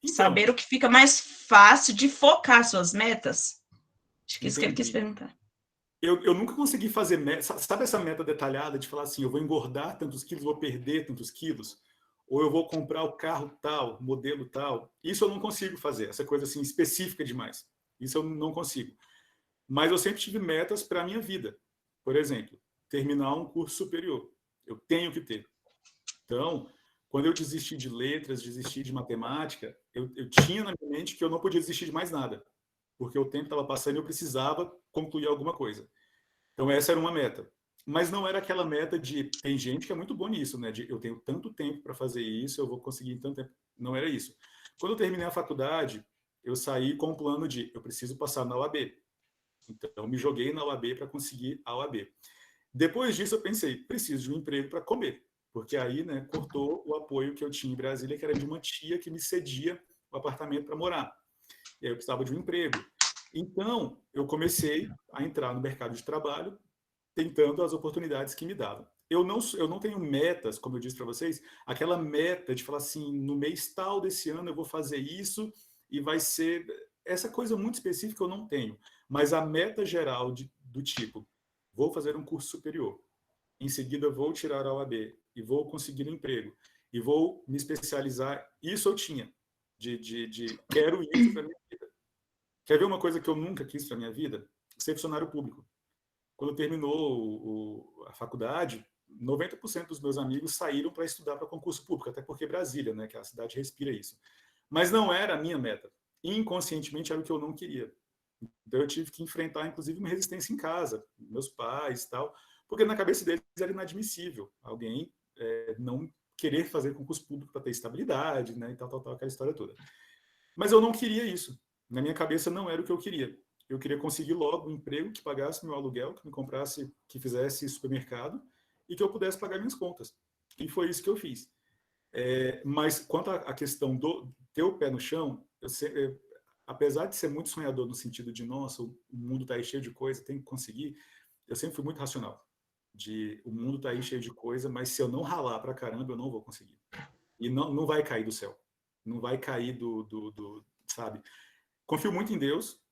Então, saber o que fica mais fácil de focar suas metas. Acho que isso que ele quis perguntar. Eu nunca consegui fazer meta. Sabe essa meta detalhada de falar assim, eu vou engordar tantos quilos, vou perder tantos quilos? Ou eu vou comprar o carro tal, modelo tal? Isso eu não consigo fazer, essa coisa assim específica demais. Isso eu não consigo. Mas eu sempre tive metas para a minha vida. Por exemplo, terminar um curso superior. Eu tenho que ter. Então, quando eu desisti de letras, desisti de matemática, eu tinha na minha mente que eu não podia desistir de mais nada, porque o tempo estava passando e eu precisava concluir alguma coisa. Então, essa era uma meta. Mas não era aquela meta de... Tem gente que é muito bom nisso, né? De eu tenho tanto tempo para fazer isso, eu vou conseguir em tanto tempo. Não era isso. Quando eu terminei a faculdade, eu saí com o plano de eu preciso passar na UAB. Então, eu me joguei na UAB para conseguir a UAB. Depois disso, eu pensei, preciso de um emprego para comer. Porque aí, né, cortou o apoio que eu tinha em Brasília, que era de uma tia que me cedia o apartamento para morar. E aí eu precisava de um emprego. Então, eu comecei a entrar no mercado de trabalho, tentando as oportunidades que me davam. Eu não tenho metas, como eu disse para vocês, aquela meta de falar assim, no mês tal desse ano eu vou fazer isso e vai ser... Essa coisa muito específica eu não tenho. Mas a meta geral do tipo, vou fazer um curso superior, em seguida vou tirar a OAB e vou conseguir um emprego e vou me especializar. Isso eu tinha, quero isso para minha vida. Quer ver uma coisa que eu nunca quis para minha vida? Ser funcionário público. Quando terminou a faculdade, 90% dos meus amigos saíram para estudar para concurso público, até porque Brasília, né, que a cidade respira isso. Mas não era a minha meta. Inconscientemente era o que eu não queria. Então eu tive que enfrentar, inclusive, uma resistência em casa, meus pais e tal, porque na cabeça deles era inadmissível alguém não querer fazer concurso público para ter estabilidade, né, e tal, aquela história toda. Mas eu não queria isso. Na minha cabeça não era o que eu queria. Eu queria conseguir logo um emprego que pagasse meu aluguel, que me comprasse, que fizesse supermercado e que eu pudesse pagar minhas contas. E foi isso que eu fiz. Mas quanto à questão do ter o pé no chão, apesar de ser muito sonhador no sentido de, nossa, o mundo está aí cheio de coisa, tem que conseguir, eu sempre fui muito racional. O mundo está aí cheio de coisa, mas se eu não ralar pra caramba, eu não vou conseguir. E não vai cair do céu. Não vai cair sabe? Confio muito em Deus,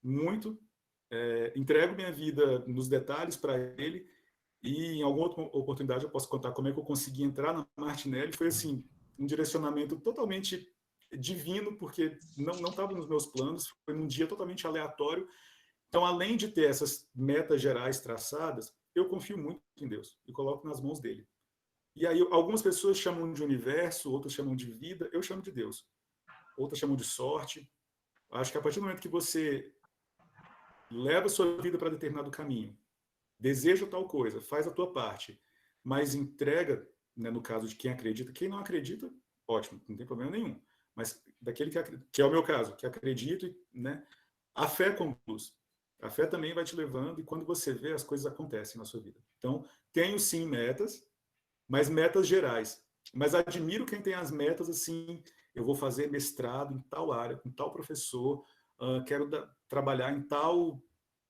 muito. Entrego minha vida nos detalhes para Ele e em alguma outra oportunidade eu posso contar como é que eu consegui entrar na Martinelli. Foi assim, um direcionamento totalmente divino, porque não estava nos meus planos, foi num dia totalmente aleatório. Então, além de ter essas metas gerais traçadas, eu confio muito em Deus e coloco nas mãos dele. E aí, algumas pessoas chamam de universo, outras chamam de vida, eu chamo de Deus. Outras chamam de sorte. Acho que a partir do momento que você leva a sua vida para determinado caminho, deseja tal coisa, faz a tua parte, mas entrega, né, no caso de quem acredita, quem não acredita, ótimo, não tem problema nenhum. Mas daquele que é o meu caso, que acredita, né, a fé conduz. A fé também vai te levando e quando você vê, as coisas acontecem na sua vida. Então, tenho sim metas, mas metas gerais. Mas admiro quem tem as metas assim, eu vou fazer mestrado em tal área, com tal professor, quero trabalhar em tal,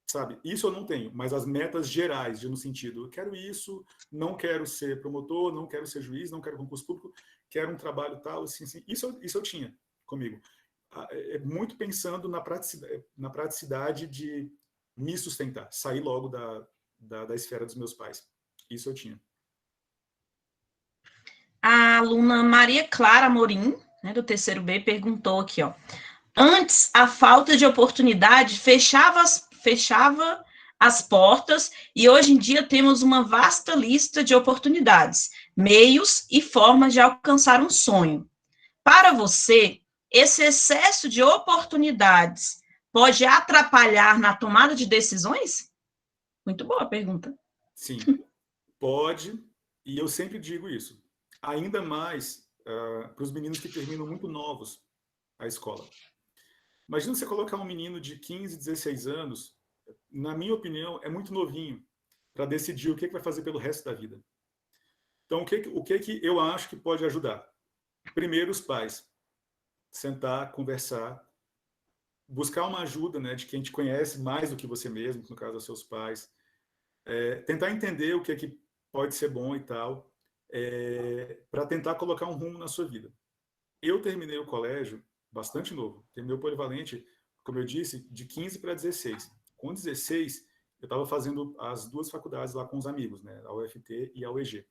sabe? Isso eu não tenho, mas as metas gerais, no sentido, eu quero isso, não quero ser promotor, não quero ser juiz, não quero concurso público, quero um trabalho tal, assim. Isso eu tinha comigo. Muito pensando na praticidade de me sustentar, sair logo da esfera dos meus pais. Isso eu tinha. A aluna Maria Clara Morim, né, do terceiro B, perguntou aqui, ó. Antes, a falta de oportunidade fechava as portas, e hoje em dia temos uma vasta lista de oportunidades, meios e formas de alcançar um sonho. Para você, esse excesso de oportunidades pode atrapalhar na tomada de decisões? Muito boa a pergunta. Sim, pode, e eu sempre digo isso. Ainda mais para os meninos que terminam muito novos a escola. Imagina você colocar um menino de 15, 16 anos, na minha opinião, é muito novinho para decidir o que vai fazer pelo resto da vida. Então, o que eu acho que pode ajudar? Primeiro, os pais. Sentar, conversar, buscar uma ajuda, né, de quem te conhece mais do que você mesmo, no caso dos seus pais. Tentar entender o que pode ser bom e tal, para tentar colocar um rumo na sua vida. Eu terminei o colégio bastante novo. Terminei o polivalente, como eu disse, de 15 para 16. Com 16, eu estava fazendo as duas faculdades lá com os amigos, né? A UFT e a UEG.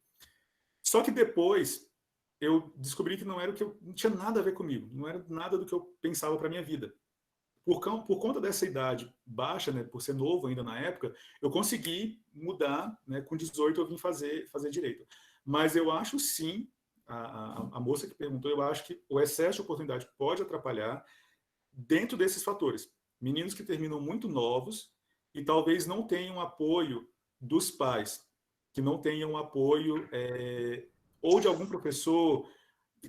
Só que depois eu descobri que não tinha nada a ver comigo, não era nada do que eu pensava para minha vida. Por conta dessa idade baixa, né, por ser novo ainda na época, eu consegui mudar, né, com 18 eu vim fazer direito. Mas eu acho sim, a moça que perguntou, eu acho que o excesso de oportunidade pode atrapalhar dentro desses fatores. Meninos que terminam muito novos e talvez não tenham apoio dos pais, que não tenham apoio ou de algum professor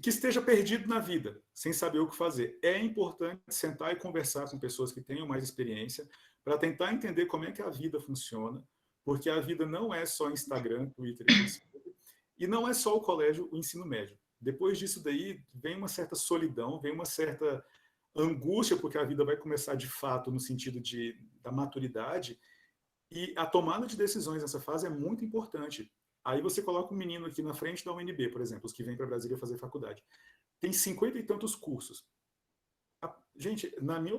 que esteja perdido na vida, sem saber o que fazer. É importante sentar e conversar com pessoas que tenham mais experiência para tentar entender como é que a vida funciona, porque a vida não é só Instagram, Twitter e Facebook, e não é só o colégio, o ensino médio. Depois disso daí, vem uma certa solidão, vem uma certa angústia, porque a vida vai começar de fato no sentido da maturidade, e a tomada de decisões nessa fase é muito importante. Aí você coloca um menino aqui na frente da UNB, por exemplo, os que vêm para Brasília fazer faculdade. Tem 50 e tantos cursos. Gente, na minha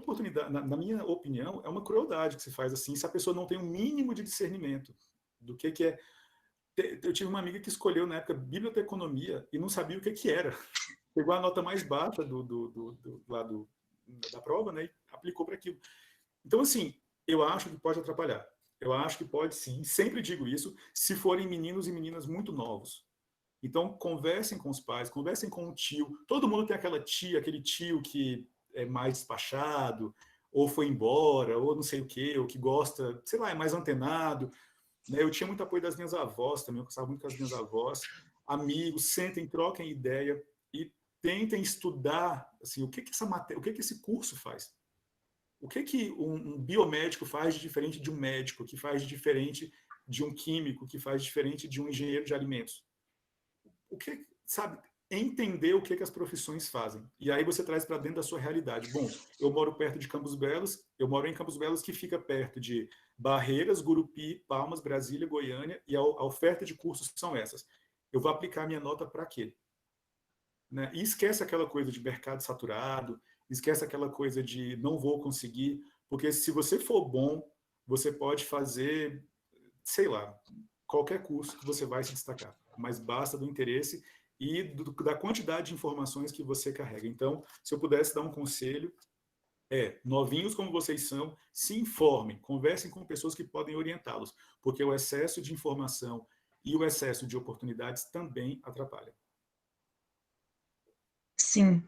opinião, é uma crueldade que se faz assim, se a pessoa não tem um mínimo de discernimento do que é. Eu tive uma amiga que escolheu, na época, biblioteconomia e não sabia o que era. Pegou a nota mais baixa da prova, né, e aplicou para aquilo. Então, assim, eu acho que pode atrapalhar. Eu acho que pode sim, sempre digo isso, se forem meninos e meninas muito novos. Então, conversem com os pais, conversem com o tio. Todo mundo tem aquela tia, aquele tio que é mais despachado, ou foi embora, ou não sei o quê, ou que gosta, sei lá, é mais antenado. Eu tinha muito apoio das minhas avós também, eu gostava muito com as minhas avós. Amigos, sentem, troquem ideia e tentem estudar assim, o que esse curso faz. O que um biomédico faz de diferente de um médico, que faz de diferente de um químico, que faz diferente de um engenheiro de alimentos? Sabe, entender o que as profissões fazem. E aí você traz para dentro da sua realidade. Bom, eu moro perto de Campos Belos, eu moro em Campos Belos, que fica perto de Barreiras, Gurupi, Palmas, Brasília, Goiânia, e a oferta de cursos são essas. Eu vou aplicar minha nota para quê? Né? E esquece aquela coisa de mercado saturado, esquece aquela coisa de não vou conseguir, porque se você for bom, você pode fazer, sei lá, qualquer curso que você vai se destacar, mas basta do interesse e da quantidade de informações que você carrega. Então, se eu pudesse dar um conselho, novinhos como vocês são, se informem, conversem com pessoas que podem orientá-los, porque o excesso de informação e o excesso de oportunidades também atrapalham. Sim.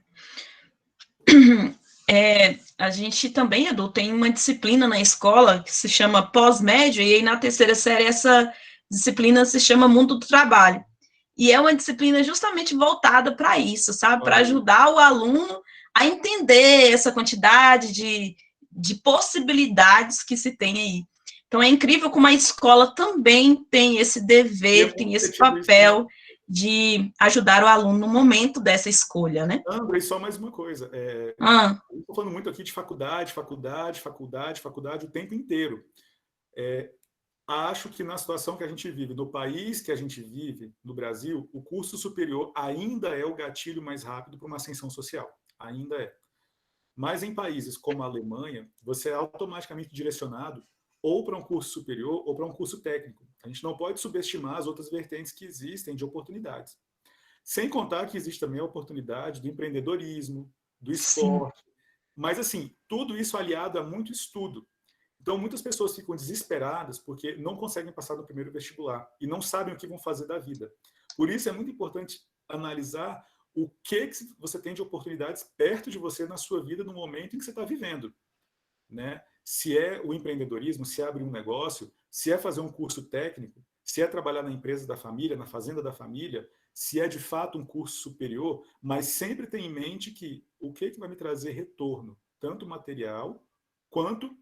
A gente também, Edu, tem uma disciplina na escola que se chama pós-médio, e aí na terceira série essa disciplina se chama Mundo do Trabalho. E é uma disciplina justamente voltada para isso, sabe? Para ajudar o aluno a entender essa quantidade de possibilidades que se tem aí. Então, é incrível como a escola também tem esse dever, tem esse papel de ajudar o aluno no momento dessa escolha, né? André, só mais uma coisa. Estou falando muito aqui de faculdade o tempo inteiro. Acho que na situação que a gente vive, no país que a gente vive, no Brasil, o curso superior ainda é o gatilho mais rápido para uma ascensão social. Ainda é. Mas em países como a Alemanha, você é automaticamente direcionado ou para um curso superior ou para um curso técnico. A gente não pode subestimar as outras vertentes que existem de oportunidades. Sem contar que existe também a oportunidade do empreendedorismo, do esporte. Sim. Mas, assim, tudo isso aliado a muito estudo. Então, muitas pessoas ficam desesperadas porque não conseguem passar no primeiro vestibular e não sabem o que vão fazer da vida. Por isso, é muito importante analisar o que você tem de oportunidades perto de você na sua vida no momento em que você está vivendo, né? Se é o empreendedorismo, se é abrir um negócio, se é fazer um curso técnico, se é trabalhar na empresa da família, na fazenda da família, se é de fato um curso superior, mas sempre tem em mente que o que vai me trazer retorno, tanto material quanto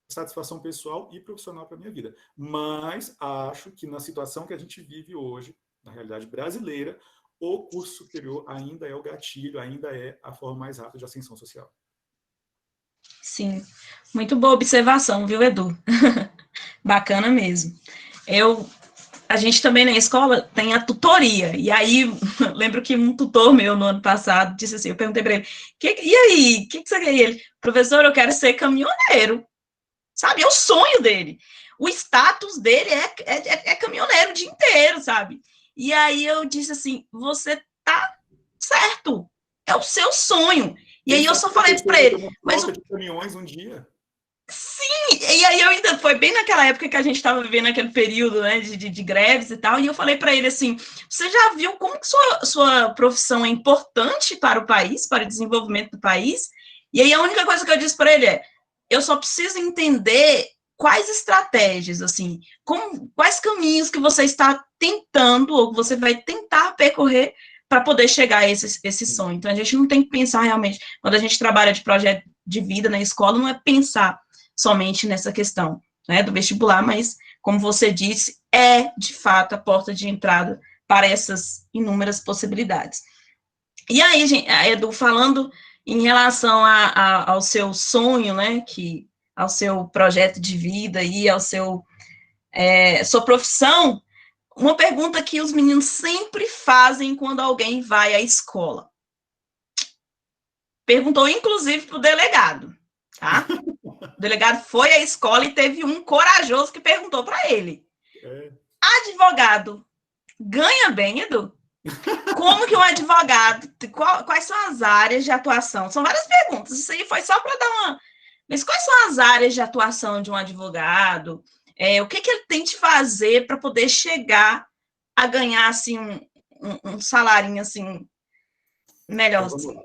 satisfação pessoal e profissional para a minha vida. Mas acho que na situação que a gente vive hoje, na realidade brasileira, o curso superior ainda é o gatilho, ainda é a forma mais rápida de ascensão social. Sim, muito boa observação, viu, Edu? Bacana mesmo. A gente também na escola tem a tutoria, e aí lembro que um tutor meu no ano passado disse assim, eu perguntei para ele, e aí, o que você quer? E ele, professor, eu quero ser caminhoneiro, sabe? É o sonho dele. O status dele é caminhoneiro o dia inteiro, sabe? E aí eu disse assim, você tá certo, é o seu sonho. E aí eu só falei para ele, mas de caminhões um dia. Sim, e aí eu ainda foi bem naquela época que a gente estava vivendo aquele período, né, de greves e tal, e eu falei para ele assim, você já viu como que sua profissão é importante para o país, para o desenvolvimento do país? E aí a única coisa que eu disse para ele é, eu só preciso entender quais estratégias, assim, quais caminhos que você está tentando, ou que você vai tentar percorrer para poder chegar a esse sonho. Então a gente não tem que pensar realmente, quando a gente trabalha de projeto de vida na escola, não é pensar somente nessa questão, né, do vestibular, mas, como você disse, é, de fato, a porta de entrada para essas inúmeras possibilidades. E aí, gente, Edu, falando em relação ao seu sonho, né, ao seu projeto de vida e ao sua profissão, uma pergunta que os meninos sempre fazem quando alguém vai à escola. Perguntou, inclusive, para o delegado, tá? O delegado foi à escola e teve um corajoso que perguntou para ele. Advogado ganha bem, Edu? Como que um advogado, quais são as áreas de atuação? São várias perguntas, isso aí foi só para dar uma... Mas quais são as áreas de atuação de um advogado? O que ele tem de fazer para poder chegar a ganhar, assim, um salarinho, assim, melhor? Então, vamos lá.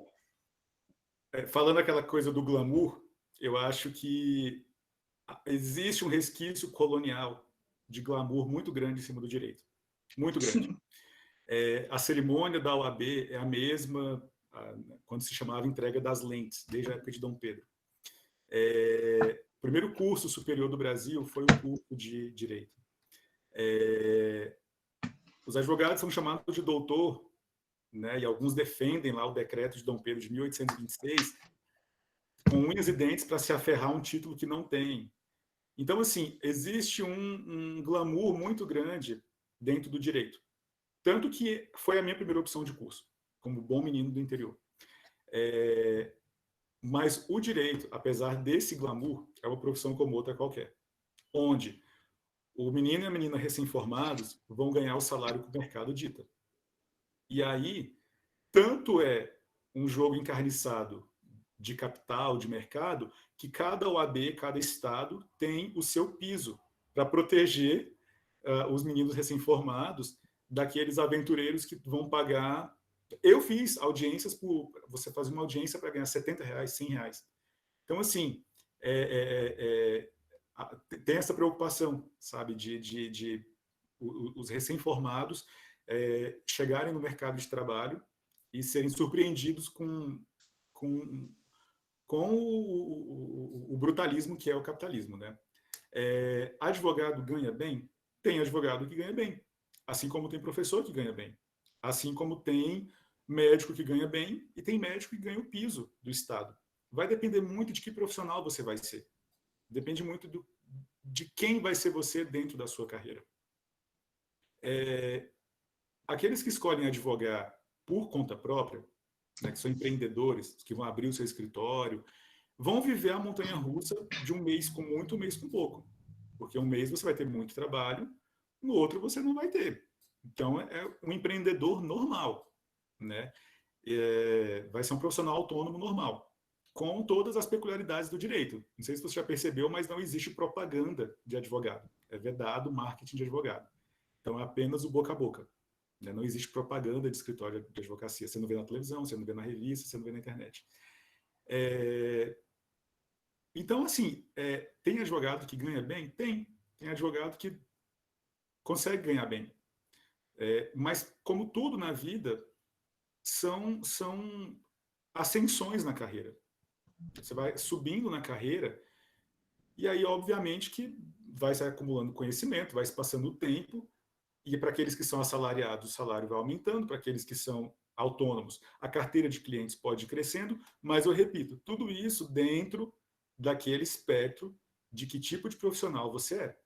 Falando aquela coisa do glamour, eu acho que existe um resquício colonial de glamour muito grande em cima do direito. Muito grande. A cerimônia da OAB é a mesma quando se chamava entrega das lentes, desde a época de Dom Pedro. O primeiro curso superior do Brasil foi o curso de Direito. Os advogados são chamados de doutor, né, e alguns defendem lá o decreto de Dom Pedro de 1826 com unhas e dentes para se aferrar a um título que não tem. Então, assim, existe um glamour muito grande dentro do direito. Tanto que foi a minha primeira opção de curso, como bom menino do interior. Mas o direito, apesar desse glamour, é uma profissão como outra qualquer, onde o menino e a menina recém-formados vão ganhar o salário que o mercado dita. E aí, tanto é um jogo encarniçado de capital, de mercado, que cada OAB, cada estado tem o seu piso para proteger os meninos recém-formados daqueles aventureiros que vão pagar. Eu fiz audiências por você fazer uma audiência para ganhar R$70, R$100. Então, assim, tem essa preocupação, sabe, de os recém-formados chegarem no mercado de trabalho e serem surpreendidos com o brutalismo que é o capitalismo, né? Advogado ganha bem? Tem advogado que ganha bem, assim como tem professor que ganha bem, assim como tem médico que ganha bem e tem médico que ganha o piso do Estado. Vai depender muito de que profissional você vai ser. Depende muito de quem vai ser você dentro da sua carreira. Aqueles que escolhem advogar por conta própria, né, que são empreendedores, que vão abrir o seu escritório, vão viver a montanha-russa de um mês com muito, um mês com pouco. Porque um mês você vai ter muito trabalho, no outro você não vai ter. Então, é um empreendedor normal, né? Vai ser um profissional autônomo normal. com todas as peculiaridades do direito. Não sei se você já percebeu, mas não existe propaganda de advogado. É vedado marketing de advogado. Então, é apenas o boca a boca. Né? Não existe propaganda de escritório de advocacia. Você não vê na televisão, você não vê na revista, você não vê na internet. Então, assim, tem advogado que ganha bem? Tem. Tem advogado que consegue ganhar bem. Mas, como tudo na vida, são ascensões na carreira. Você vai subindo na carreira e aí, obviamente, que vai se acumulando conhecimento, vai se passando o tempo, e para aqueles que são assalariados, o salário vai aumentando, para aqueles que são autônomos, a carteira de clientes pode ir crescendo, mas eu repito, tudo isso dentro daquele espectro de que tipo de profissional você é.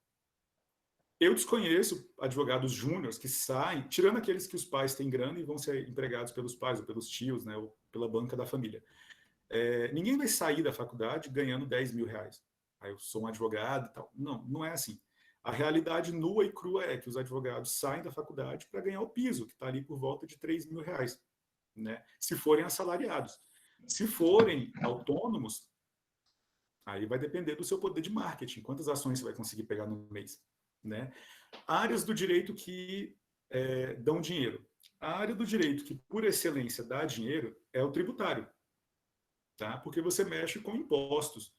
Eu desconheço advogados júniores que saem, tirando aqueles que os pais têm grana e vão ser empregados pelos pais ou pelos tios, né, ou pela banca da família. Ninguém vai sair da faculdade ganhando 10 mil reais. Aí eu sou um advogado e tal. Não, não é assim. A realidade nua e crua é que os advogados saem da faculdade para ganhar o piso, que está ali por volta de 3 mil reais, né? Se forem assalariados. Se forem autônomos, aí vai depender do seu poder de marketing, quantas ações você vai conseguir pegar no mês, né? Áreas do direito que dão dinheiro. A área do direito que, por excelência, dá dinheiro é o tributário, tá? Porque você mexe com impostos.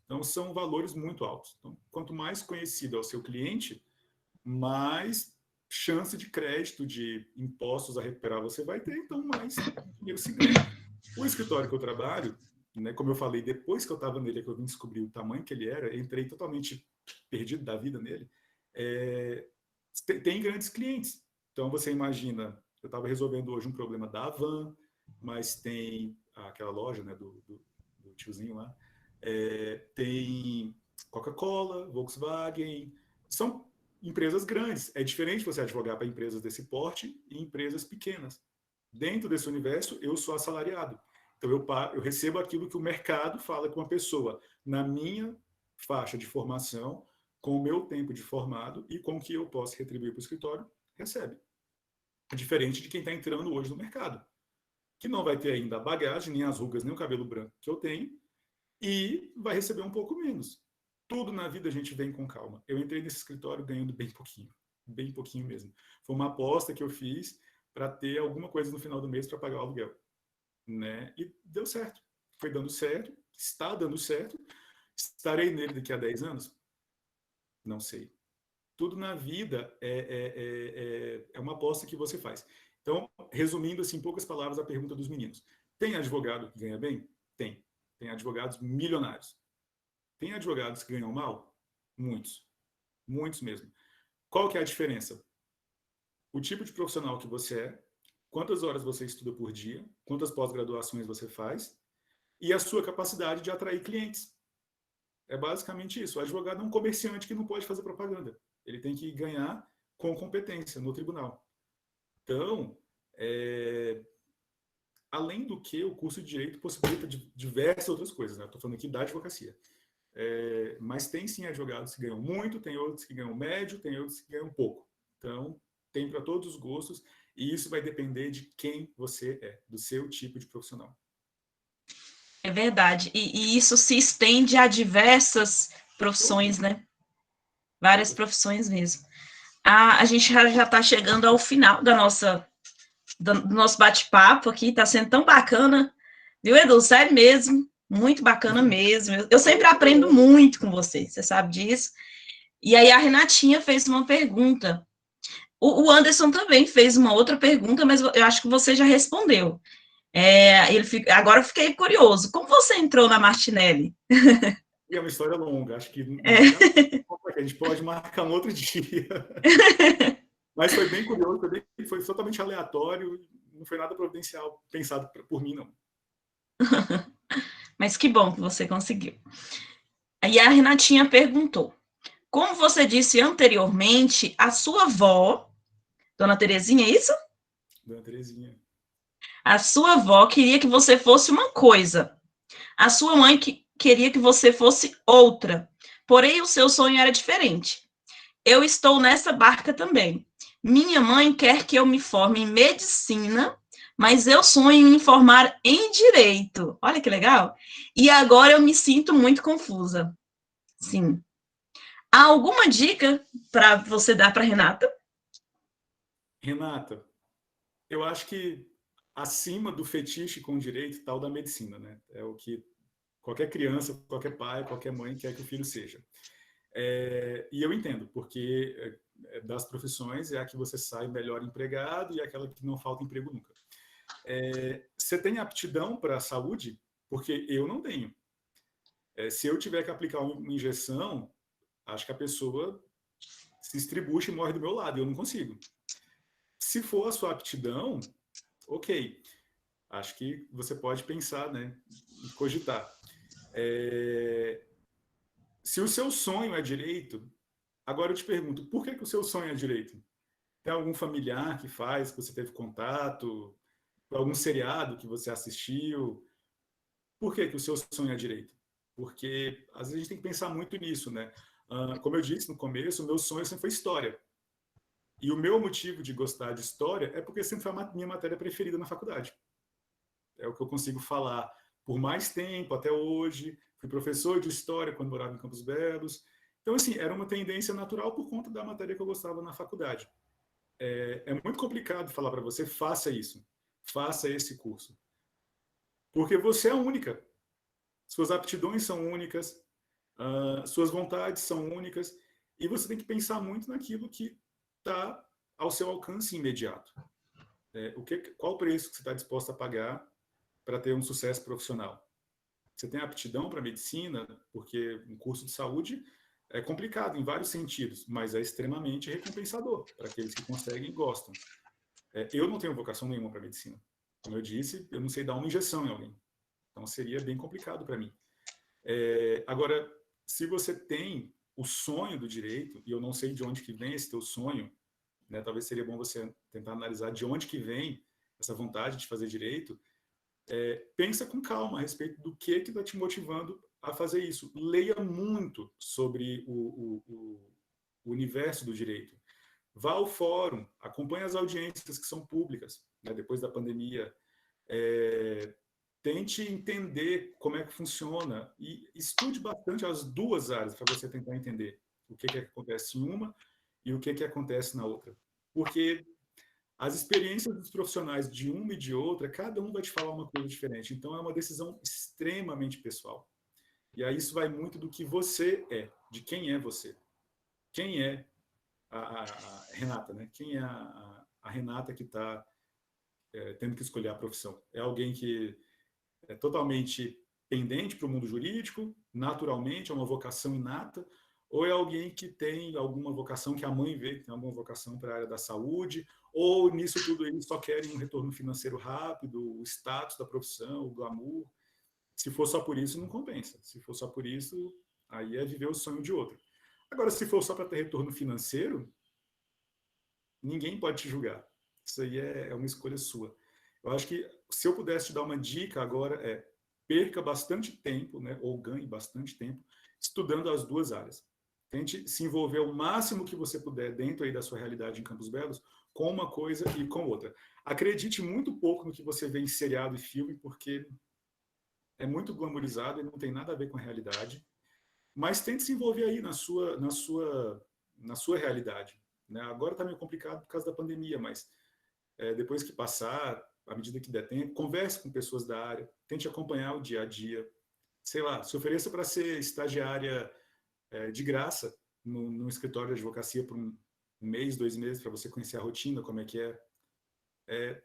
Então, são valores muito altos. Então, quanto mais conhecido é o seu cliente, mais chance de crédito, de impostos a recuperar você vai ter, então mais dinheiro se ganha. O escritório que eu trabalho, né, como eu falei, depois que eu estava nele, que eu vim descobrir o tamanho que ele era, entrei totalmente perdido da vida nele, tem grandes clientes. Então, você imagina, eu estava resolvendo hoje um problema da Havan, mas tem aquela loja, né, do tiozinho lá, tem Coca-Cola, Volkswagen, são empresas grandes. É diferente você advogar para empresas desse porte e empresas pequenas. Dentro desse universo, eu sou assalariado. Então, eu recebo aquilo que o mercado fala com uma pessoa, na minha faixa de formação, com o meu tempo de formado e com o que eu posso retribuir para o escritório, recebe. É diferente de quem está entrando hoje no mercado, que não vai ter ainda a bagagem, nem as rugas, nem o cabelo branco que eu tenho, e vai receber um pouco menos. Tudo na vida a gente vem com calma. Eu entrei nesse escritório ganhando bem pouquinho mesmo. Foi uma aposta que eu fiz para ter alguma coisa no final do mês para pagar o aluguel, né? E deu certo. Foi dando certo, está dando certo. Estarei nele daqui a 10 anos? Não sei. Tudo na vida é uma aposta que você faz. Então, resumindo assim, em poucas palavras, a pergunta dos meninos. Tem advogado que ganha bem? Tem. Tem advogados milionários. Tem advogados que ganham mal? Muitos. Muitos mesmo. Qual que é a diferença? O tipo de profissional que você é, quantas horas você estuda por dia, quantas pós-graduações você faz e a sua capacidade de atrair clientes. É basicamente isso. O advogado é um comerciante que não pode fazer propaganda. Ele tem que ganhar com competência no tribunal. Então, além do que, o curso de Direito possibilita diversas outras coisas, né? Estou falando aqui da advocacia. Mas tem sim advogados que ganham muito, tem outros que ganham médio, tem outros que ganham pouco. Então, tem para todos os gostos, e isso vai depender de quem você é, do seu tipo de profissional. É verdade. E isso se estende a diversas profissões, né? Várias profissões mesmo. A gente já está chegando ao final do nosso bate-papo aqui, está sendo tão bacana, viu, Edu? Sério mesmo, muito bacana mesmo. Eu sempre aprendo muito com você sabe disso. E aí a Renatinha fez uma pergunta. O Anderson também fez uma outra pergunta, mas eu acho que você já respondeu. Agora eu fiquei curioso. Como você entrou na Martinelli? E é uma história longa, acho que a gente pode marcar um outro dia. Mas foi bem curioso, foi totalmente aleatório, não foi nada providencial pensado por mim, não. Mas que bom que você conseguiu. Aí a Renatinha perguntou, como você disse anteriormente, a sua avó, Dona Terezinha, é isso? Dona Terezinha. A sua avó queria que você fosse uma coisa. A sua mãe queria que você fosse outra. Porém, o seu sonho era diferente. Eu estou nessa barca também. Minha mãe quer que eu me forme em medicina, mas eu sonho em formar em direito. Olha que legal. E agora eu me sinto muito confusa. Sim. Há alguma dica para você dar para Renata? Renata, eu acho que acima do fetiche com direito está o da medicina, né? É o que qualquer criança, qualquer pai, qualquer mãe quer que o filho seja. E eu entendo, porque das profissões é a que você sai melhor empregado e é aquela que não falta emprego nunca. Você tem aptidão para a saúde? Porque eu não tenho. Se eu tiver que aplicar uma injeção, acho que a pessoa se estribucha e morre do meu lado, e eu não consigo. Se for a sua aptidão, ok. Acho que você pode pensar, né, em cogitar. Se o seu sonho é direito, agora eu te pergunto, por que o seu sonho é direito? Tem algum familiar que faz, que você teve contato? Algum seriado que você assistiu? Por que o seu sonho é direito? Porque às vezes a gente tem que pensar muito nisso, né? Como eu disse no começo, o meu sonho sempre foi história. E o meu motivo de gostar de história é porque sempre foi a minha matéria preferida na faculdade. É o que eu consigo falar por mais tempo, até hoje. Fui professor de história quando morava em Campos Belos. Então, assim, era uma tendência natural por conta da matéria que eu gostava na faculdade. É muito complicado falar para você, faça isso. Faça esse curso. Porque você é única. Suas aptidões são únicas, suas vontades são únicas, e você tem que pensar muito naquilo que está ao seu alcance imediato. Qual o preço que você está disposto a pagar para ter um sucesso profissional? Você tem aptidão para medicina, porque um curso de saúde é complicado em vários sentidos, mas é extremamente recompensador para aqueles que conseguem e gostam. Eu não tenho vocação nenhuma para medicina. Como eu disse, eu não sei dar uma injeção em alguém. Então seria bem complicado para mim. Agora, se você tem o sonho do direito, e eu não sei de onde que vem esse teu sonho, né, talvez seria bom você tentar analisar de onde que vem essa vontade de fazer direito, pensa com calma a respeito do que está te motivando a fazer isso. Leia muito sobre o universo do direito. Vá ao fórum, acompanhe as audiências que são públicas, né, depois da pandemia. Tente entender como é que funciona e estude bastante as duas áreas para você tentar entender o que acontece em uma e o que acontece na outra. Porque as experiências dos profissionais de uma e de outra, cada um vai te falar uma coisa diferente. Então, é uma decisão extremamente pessoal. E aí isso vai muito do que você é, de quem é você. Quem é a Renata, né? Quem é a Renata que está tendo que escolher a profissão? É alguém que é totalmente pendente para o mundo jurídico, naturalmente, é uma vocação inata, ou é alguém que tem alguma vocação que a mãe vê, que tem alguma vocação para a área da saúde, ou nisso tudo eles só querem um retorno financeiro rápido, o status da profissão, o glamour. Se for só por isso, não compensa. Se for só por isso, aí é viver o sonho de outro. Agora, se for só para ter retorno financeiro, ninguém pode te julgar. Isso aí é uma escolha sua. Eu acho que se eu pudesse te dar uma dica agora perca bastante tempo, né, ou ganhe bastante tempo, estudando as duas áreas. Tente se envolver o máximo que você puder dentro aí da sua realidade em Campos Belos, com uma coisa e com outra. Acredite muito pouco no que você vê em seriado e filme, porque é muito glamorizado e não tem nada a ver com a realidade. Mas tente se envolver aí na sua realidade. Né? Agora está meio complicado por causa da pandemia, mas depois que passar, à medida que der tempo, converse com pessoas da área, tente acompanhar o dia a dia. Sei lá, se ofereça para ser estagiária de graça no escritório de advocacia por um mês, 2 meses, para você conhecer a rotina, como é que é.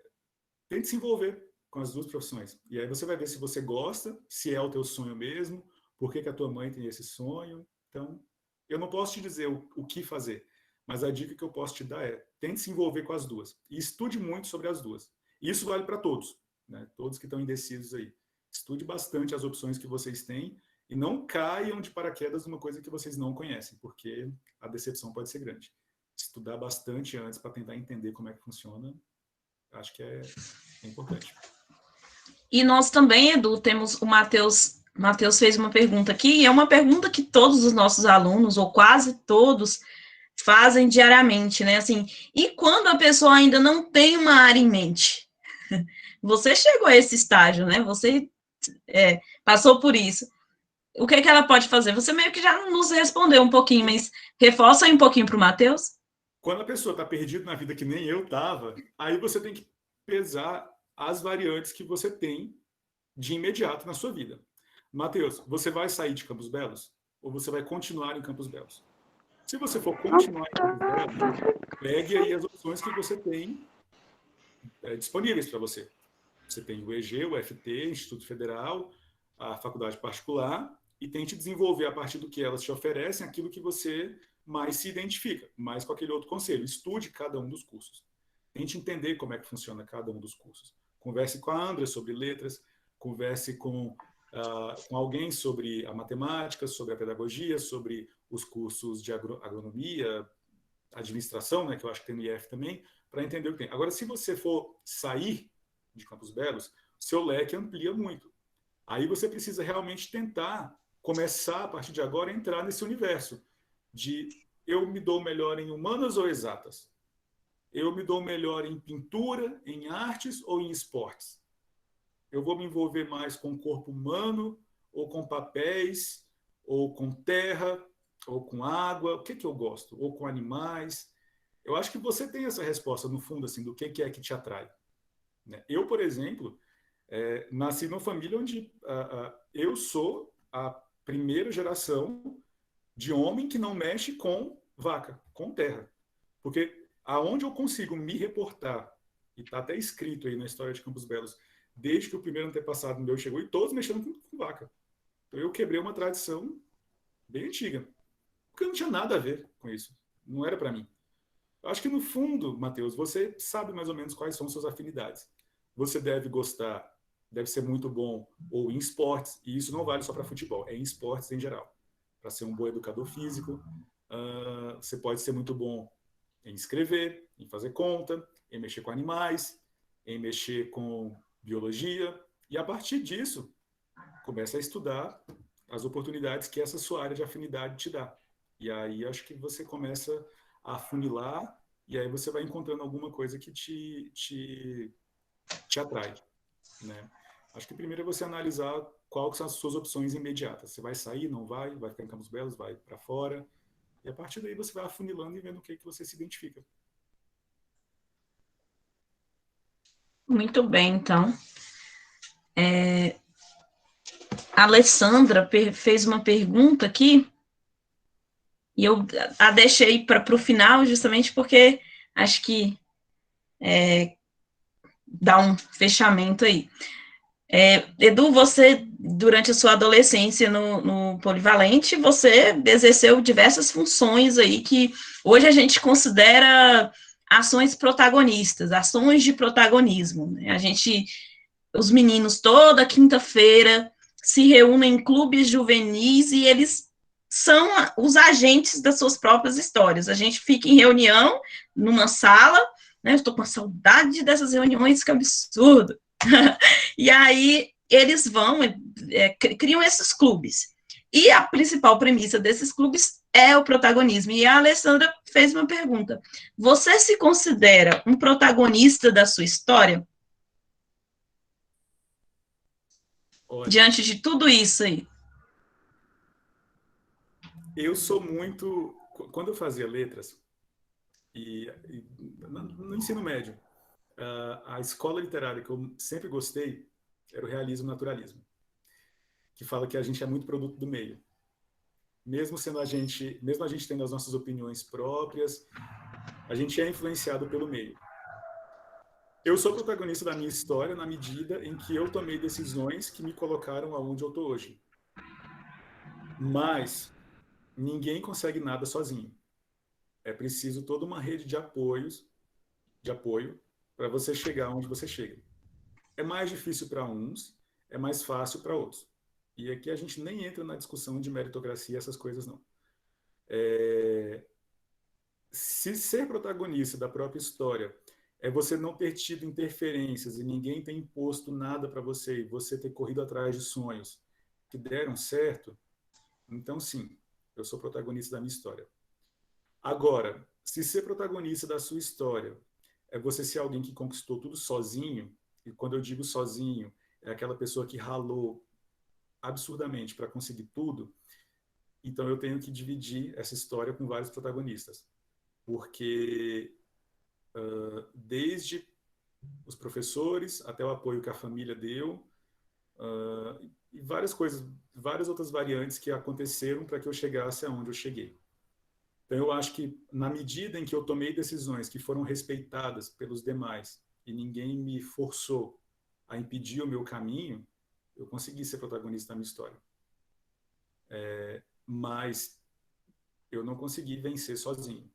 Tente se envolver com as duas profissões. E aí você vai ver se você gosta, se é o teu sonho mesmo, por que a tua mãe tem esse sonho. Então, eu não posso te dizer o que fazer, mas a dica que eu posso te dar é tente se envolver com as duas e estude muito sobre as duas. Isso vale para todos, né? Todos que estão indecisos aí. Estude bastante as opções que vocês têm e não caiam de paraquedas numa coisa que vocês não conhecem, porque a decepção pode ser grande. Estudar bastante antes para tentar entender como é que funciona, acho que é importante. E nós também, Edu, temos o Matheus. Matheus fez uma pergunta aqui, e é uma pergunta que todos os nossos alunos, ou quase todos, fazem diariamente, né? Assim, e quando a pessoa ainda não tem uma área em mente? você chegou a esse estágio, né? Você passou por isso. O que ela pode fazer? Você meio que já nos respondeu um pouquinho, mas reforça aí um pouquinho para o Matheus. Quando a pessoa está perdida na vida que nem eu estava, aí você tem que pesar as variantes que você tem de imediato na sua vida. Matheus, você vai sair de Campos Belos ou você vai continuar em Campos Belos? Se você for continuar em Campos Belos, pegue aí as opções que você tem disponíveis para você. Você tem o EG, o FT, Instituto Federal, a faculdade particular, e tente desenvolver, a partir do que elas te oferecem, aquilo que você mais se identifica, mais com aquele outro conselho. Estude cada um dos cursos. Tente entender como é que funciona cada um dos cursos. Converse com a Andra sobre letras, converse com alguém sobre a matemática, sobre a pedagogia, sobre os cursos de agronomia, administração, né, que eu acho que tem no IF também, para entender o que tem. Agora, se você for sair de Campos Belos, seu leque amplia muito. Aí você precisa realmente tentar começar, a partir de agora, a entrar nesse universo de eu me dou melhor em humanas ou exatas? Eu me dou melhor em pintura, em artes ou em esportes? Eu vou me envolver mais com o corpo humano, ou com papéis, ou com terra, ou com água? O que eu gosto? Ou com animais? Eu acho que você tem essa resposta, no fundo, assim, do que é que te atrai. Eu, por exemplo, nasci numa família onde eu sou a primeira geração de homem que não mexe com vaca, com terra. Porque aonde eu consigo me reportar, e está até escrito aí na história de Campos Belos, desde que o primeiro antepassado meu chegou, e todos mexendo com vaca. Então eu quebrei uma tradição bem antiga, porque não tinha nada a ver com isso. Não era para mim. Eu acho que, no fundo, Matheus, você sabe mais ou menos quais são suas afinidades. Você deve gostar, deve ser muito bom ou em esportes, e isso não vale só para futebol, é em esportes em geral. Para ser um bom educador físico, você pode ser muito bom em escrever, em fazer conta, em mexer com animais, em mexer com biologia, e a partir disso, começa a estudar as oportunidades que essa sua área de afinidade te dá. E aí acho que você começa a afunilar, e aí você vai encontrando alguma coisa que te atrai, né? Acho que primeiro é você analisar quais são as suas opções imediatas. Você vai sair, não vai? Vai ficar em Campos Belos, vai para fora? E a partir daí você vai afunilando e vendo o que você se identifica. Muito bem, então. A Alessandra fez uma pergunta aqui, e eu a deixei para o final, justamente porque acho que dá um fechamento aí. Edu, você, durante a sua adolescência no Polivalente, você exerceu diversas funções aí que hoje a gente considera ações protagonistas, ações de protagonismo, né? Os meninos toda quinta-feira se reúnem em clubes juvenis e eles são os agentes das suas próprias histórias. A gente fica em reunião numa sala, né? Eu estou com saudade dessas reuniões, que absurdo. E aí eles vão, criam esses clubes. E a principal premissa desses clubes é o protagonismo. E a Alessandra fez uma pergunta: você se considera um protagonista da sua história? Olha, diante de tudo isso aí? eu sou muito... Quando eu fazia letras, no ensino médio, a escola literária que eu sempre gostei era o realismo naturalismo, que fala que a gente é muito produto do meio. Mesmo a gente tendo as nossas opiniões próprias, a gente é influenciado pelo meio. Eu sou protagonista da minha história na medida em que eu tomei decisões que me colocaram aonde eu estou hoje. Mas ninguém consegue nada sozinho. É preciso toda uma rede de apoio para você chegar onde você chega. É mais difícil para uns, é mais fácil para outros. E aqui a gente nem entra na discussão de meritocracia, essas coisas não. Se ser protagonista da própria história é você não ter tido interferências e ninguém ter imposto nada para você, e você ter corrido atrás de sonhos que deram certo, então sim, eu sou protagonista da minha história. Agora, se ser protagonista da sua história é você ser alguém que conquistou tudo sozinho, e quando eu digo sozinho, é aquela pessoa que ralou absurdamente para conseguir tudo, então eu tenho que dividir essa história com vários protagonistas, porque desde os professores até o apoio que a família deu, e várias coisas, várias outras variantes que aconteceram para que eu chegasse aonde eu cheguei. Então eu acho que na medida em que eu tomei decisões que foram respeitadas pelos demais e ninguém me forçou a impedir o meu caminho, eu consegui ser protagonista da minha história. Mas eu não consegui vencer sozinho.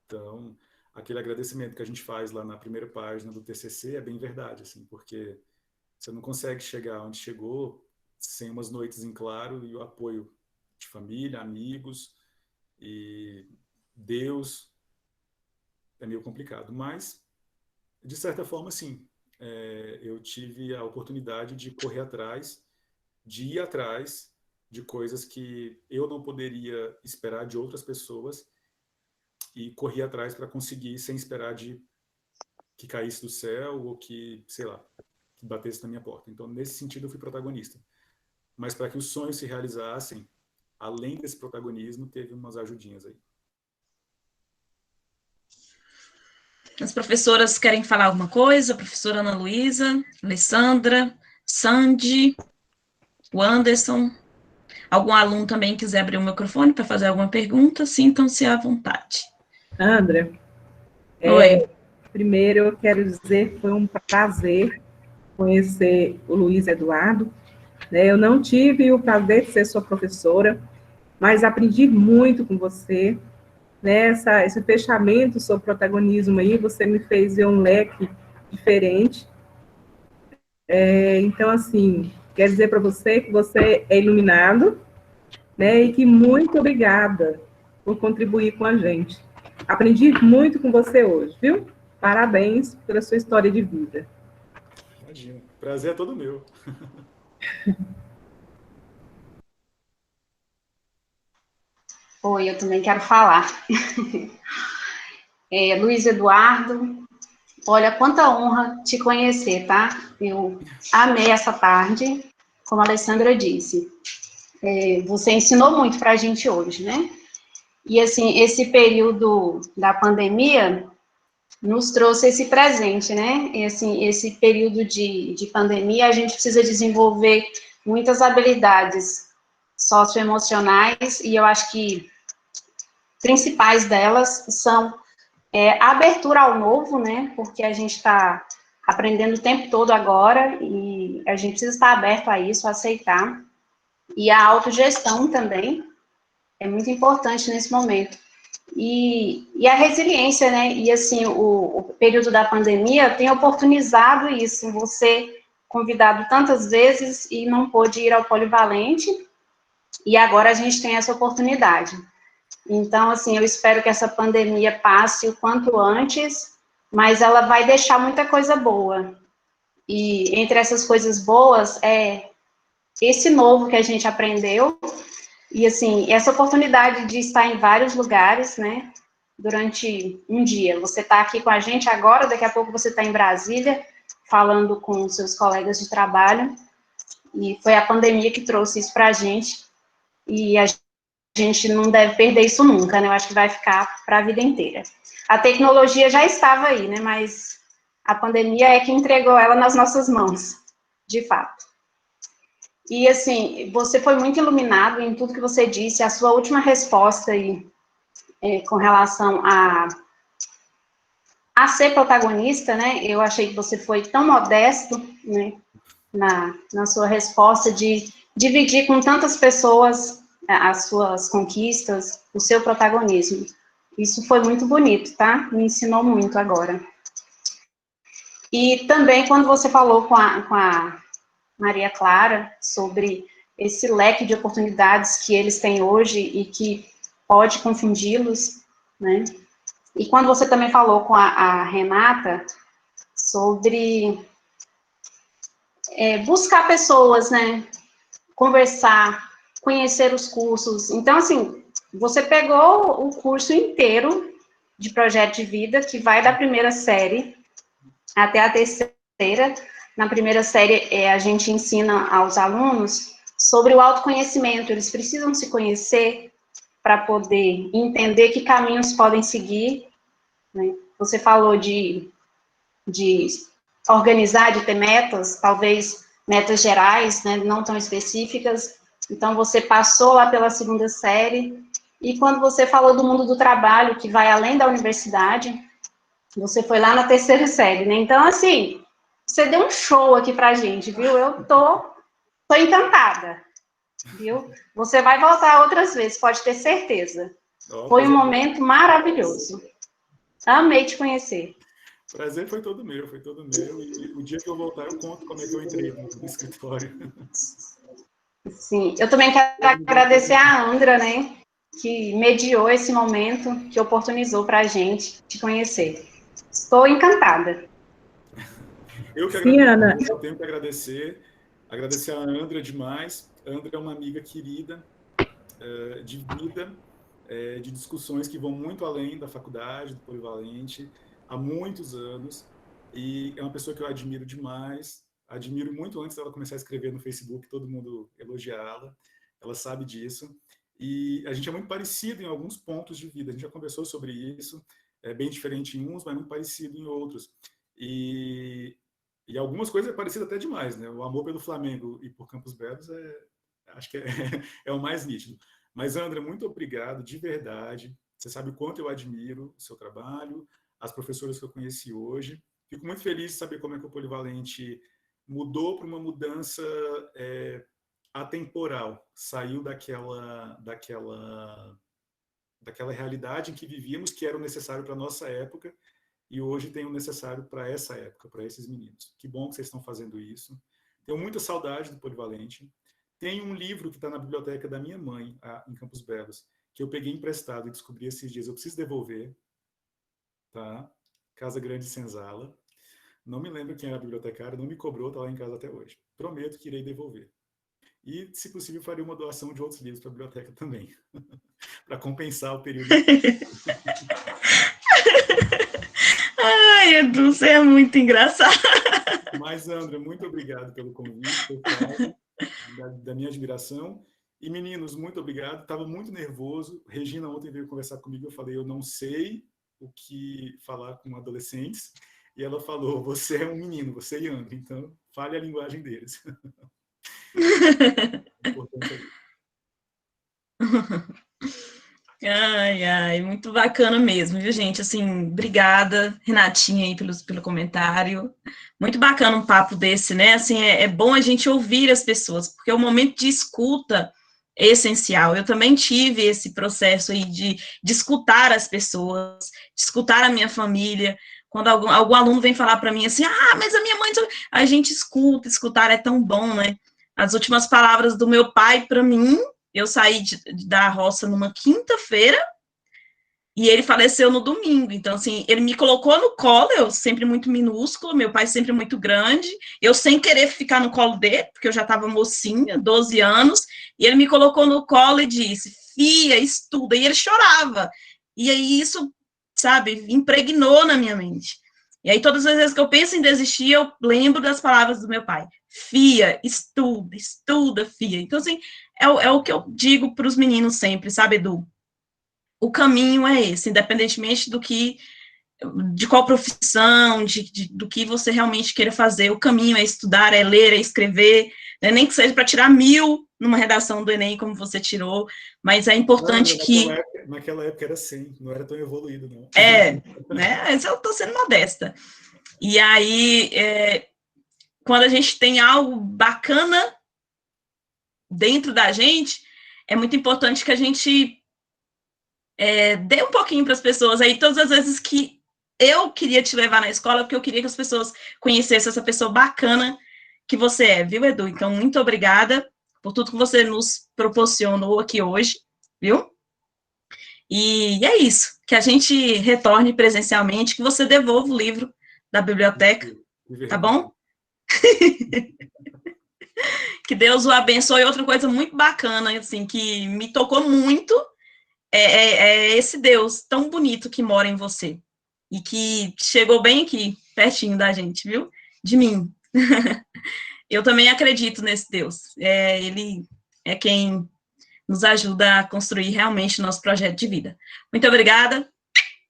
Então, aquele agradecimento que a gente faz lá na primeira página do TCC é bem verdade, assim, porque você não consegue chegar onde chegou sem umas noites em claro e o apoio de família, amigos e Deus. É meio complicado, mas, de certa forma, sim. Eu tive a oportunidade de correr atrás, de ir atrás de coisas que eu não poderia esperar de outras pessoas e corri atrás para conseguir sem esperar de que caísse do céu ou que, sei lá, que batesse na minha porta. Então, nesse sentido, eu fui protagonista. Mas para que os sonhos se realizassem, além desse protagonismo, teve umas ajudinhas aí. As professoras querem falar alguma coisa? A professora Ana Luísa, Alessandra, Sandy, o Anderson. Algum aluno também quiser abrir o microfone para fazer alguma pergunta, sintam-se à vontade. André, Oi. Primeiro eu quero dizer que foi um prazer conhecer o Luiz Eduardo. Eu não tive o prazer de ser sua professora, mas aprendi muito com você. Esse fechamento sobre protagonismo aí, você me fez ver um leque diferente. Então, assim, quero dizer para você que você é iluminado, e que muito obrigada por contribuir com a gente. Aprendi muito com você hoje, viu? Parabéns pela sua história de vida. Imagina, prazer é todo meu. Oi, eu também quero falar. Luiz Eduardo, olha, quanta honra te conhecer, tá? Eu amei essa tarde, como a Alessandra disse. Você ensinou muito para a gente hoje, né? E, assim, esse período da pandemia nos trouxe esse presente, né? E, assim, esse período de pandemia, a gente precisa desenvolver muitas habilidades socioemocionais, e eu acho que principais delas são a abertura ao novo, né? Porque a gente está aprendendo o tempo todo agora, e a gente precisa estar aberto a isso, a aceitar. E a autogestão também é muito importante nesse momento. E a resiliência, né? E, assim, o período da pandemia tem oportunizado isso, você convidado tantas vezes e não pôde ir ao polivalente, e agora a gente tem essa oportunidade. Então, assim, eu espero que essa pandemia passe o quanto antes, mas ela vai deixar muita coisa boa. E entre essas coisas boas é esse novo que a gente aprendeu, e, assim, essa oportunidade de estar em vários lugares, né, durante um dia. Você está aqui com a gente agora, daqui a pouco você está em Brasília, falando com seus colegas de trabalho, e foi a pandemia que trouxe isso para a gente, e a gente não deve perder isso nunca, né, eu acho que vai ficar para a vida inteira. A tecnologia já estava aí, né, mas a pandemia é que entregou ela nas nossas mãos, de fato. E, assim, você foi muito iluminado em tudo que você disse. A sua última resposta aí, com relação a ser protagonista, né, eu achei que você foi tão modesto, né, na sua resposta, de dividir com tantas pessoas as suas conquistas, o seu protagonismo. Isso foi muito bonito, tá? Me ensinou muito agora. E também, quando você falou com a Maria Clara, sobre esse leque de oportunidades que eles têm hoje e que pode confundi-los, né? E quando você também falou com a Renata sobre buscar pessoas, né? Conversar, conhecer os cursos. Então, assim, você pegou o curso inteiro de projeto de vida, que vai da primeira série até a terceira Na primeira série, a gente ensina aos alunos sobre o autoconhecimento. Eles precisam se conhecer para poder entender que caminhos podem seguir, né? Você falou de organizar, de ter metas, talvez metas gerais, né, não tão específicas. Então, você passou lá pela segunda série, e quando você falou do mundo do trabalho, que vai além da universidade, você foi lá na terceira série, né? Então, assim, você deu um show aqui pra gente, viu? Eu tô encantada, viu? Você vai voltar outras vezes, pode ter certeza. Foi um momento maravilhoso. Amei te conhecer. Prazer foi todo meu. E o dia que eu voltar, eu conto como é que eu entrei no escritório. Sim, eu também quero agradecer a Andra, né, que mediou esse momento, que oportunizou para a gente te conhecer. Estou encantada. Eu que Sim, agradeço, Ana. eu tenho que agradecer a Andra demais. A Andra é uma amiga querida, de vida, de discussões que vão muito além da faculdade, do Polivalente, há muitos anos, e é uma pessoa que eu admiro demais, admiro muito antes dela começar a escrever no Facebook, todo mundo elogiá-la, ela sabe disso, e a gente é muito parecido em alguns pontos de vida, a gente já conversou sobre isso, é bem diferente em uns, mas muito parecido em outros, e algumas coisas é parecido até demais, né? O amor pelo Flamengo e por Campos Belos acho que é o mais nítido. Mas, André, muito obrigado, de verdade. Você sabe o quanto eu admiro o seu trabalho, as professoras que eu conheci hoje. Fico muito feliz de saber como é que o Polivalente mudou para uma mudança atemporal. Saiu daquela realidade em que vivíamos, que era o necessário para a nossa época, e hoje tem o necessário para essa época, para esses meninos. Que bom que vocês estão fazendo isso. Tenho muita saudade do Polivalente. Tem um livro que está na biblioteca da minha mãe, em Campos Belos, que eu peguei emprestado e descobri esses dias. Eu preciso devolver. Tá? Casa Grande Senzala. Não me lembro quem era a bibliotecária, não me cobrou, está lá em casa até hoje. Prometo que irei devolver. E, se possível, farei uma doação de outros livros para a biblioteca também, para compensar o período. Ai, Edu, você é muito engraçado. Mas, André, muito obrigado pelo convite, da minha admiração. E, meninos, muito obrigado. Estava muito nervoso. Regina ontem veio conversar comigo, eu falei, eu não sei o que falar com adolescentes. E ela falou, você é um menino, você e André, então fale a linguagem deles. Importante Ai, muito bacana mesmo, viu, gente? Assim, obrigada, Renatinha, aí, pelo comentário. Muito bacana um papo desse, né? Assim, é bom a gente ouvir as pessoas, porque o momento de escuta é essencial. Eu também tive esse processo aí de escutar as pessoas, de escutar a minha família. Quando algum aluno vem falar para mim assim, mas a minha mãe... A gente escutar é tão bom, né? As últimas palavras do meu pai para mim, eu saí da roça numa quinta-feira e ele faleceu no domingo. Então, assim, ele me colocou no colo, eu sempre muito minúsculo, meu pai sempre muito grande, eu sem querer ficar no colo dele, porque eu já estava mocinha, 12 anos, e ele me colocou no colo e disse, filha, estuda, e ele chorava. E aí isso, sabe, impregnou na minha mente. E aí todas as vezes que eu penso em desistir, eu lembro das palavras do meu pai. Fia, estuda, fia. Então, assim, é o que eu digo para os meninos sempre, sabe, Edu? O caminho é esse, independentemente de qual profissão, do que você realmente queira fazer. O caminho é estudar, é ler, é escrever, né? Nem que seja para tirar 1000 numa redação do Enem, como você tirou, mas é importante naquela época era 100, não era tão evoluído, não. Né? Mas eu estou sendo modesta. E aí, quando a gente tem algo bacana dentro da gente, é muito importante que a gente dê um pouquinho para as pessoas. Aí, todas as vezes que eu queria te levar na escola, porque eu queria que as pessoas conhecessem essa pessoa bacana que você é, viu, Edu? Então, muito obrigada por tudo que você nos proporcionou aqui hoje, viu? E é isso, que a gente retorne presencialmente, que você devolva o livro da biblioteca, tá bom? Que Deus o abençoe. Outra coisa muito bacana, assim, que me tocou muito, é esse Deus tão bonito que mora em você, e que chegou bem aqui, pertinho da gente, viu? de mim. Eu também acredito nesse Deus. Ele é quem nos ajuda a construir realmente o nosso projeto de vida. Muito obrigada.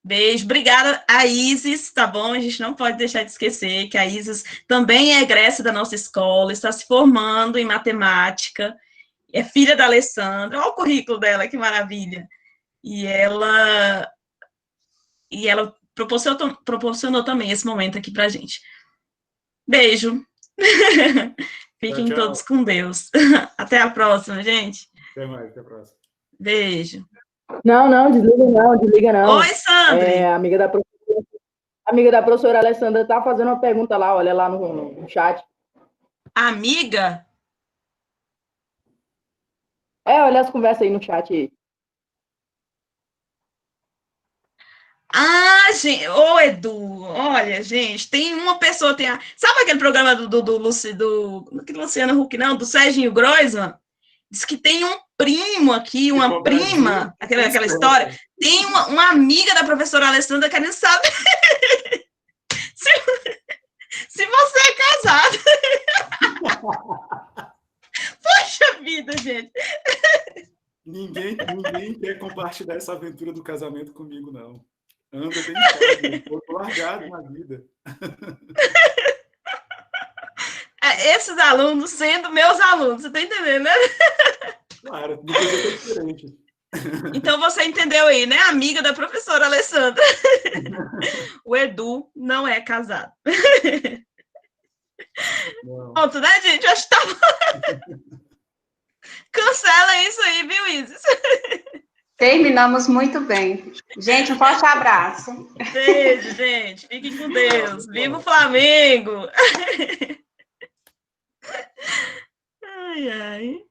Beijo. Obrigada a Isis, tá bom? A gente não pode deixar de esquecer que a Isis também é egressa da nossa escola, está se formando em matemática, é filha da Alessandra. Olha o currículo dela, que maravilha. E ela proporcionou também esse momento aqui pra gente. Beijo. Fiquem todos com Deus. Até a próxima, gente. Até mais, até a próxima. Beijo. Não, desliga não. Oi, Sandra. A amiga da professora Alessandra tá fazendo uma pergunta lá, olha lá no chat. Amiga? Olha as conversas aí no chat aí. Ah, gente, ô Edu, olha, gente, tem uma pessoa, sabe aquele programa do Luciano Huck, não, do Serginho Groisman? Diz que tem um primo aqui, uma prima, aquela história, tem uma amiga da professora Alessandra querendo saber se você é casado. Poxa vida, gente. Ninguém quer compartilhar essa aventura do casamento comigo, não. Anda bem tarde, eu tô largado na vida. Esses alunos sendo meus alunos, você tá entendendo, né? Claro, depois eu tô diferente. Então você entendeu aí, né? Amiga da professora Alessandra. O Edu não é casado. Não. Pronto, né, gente? Eu acho que tá... Cancela isso aí, viu, Isis? Terminamos muito bem. Gente, um forte abraço. Beijo, gente. Fiquem com Deus. Viva o Flamengo! Ai, ai.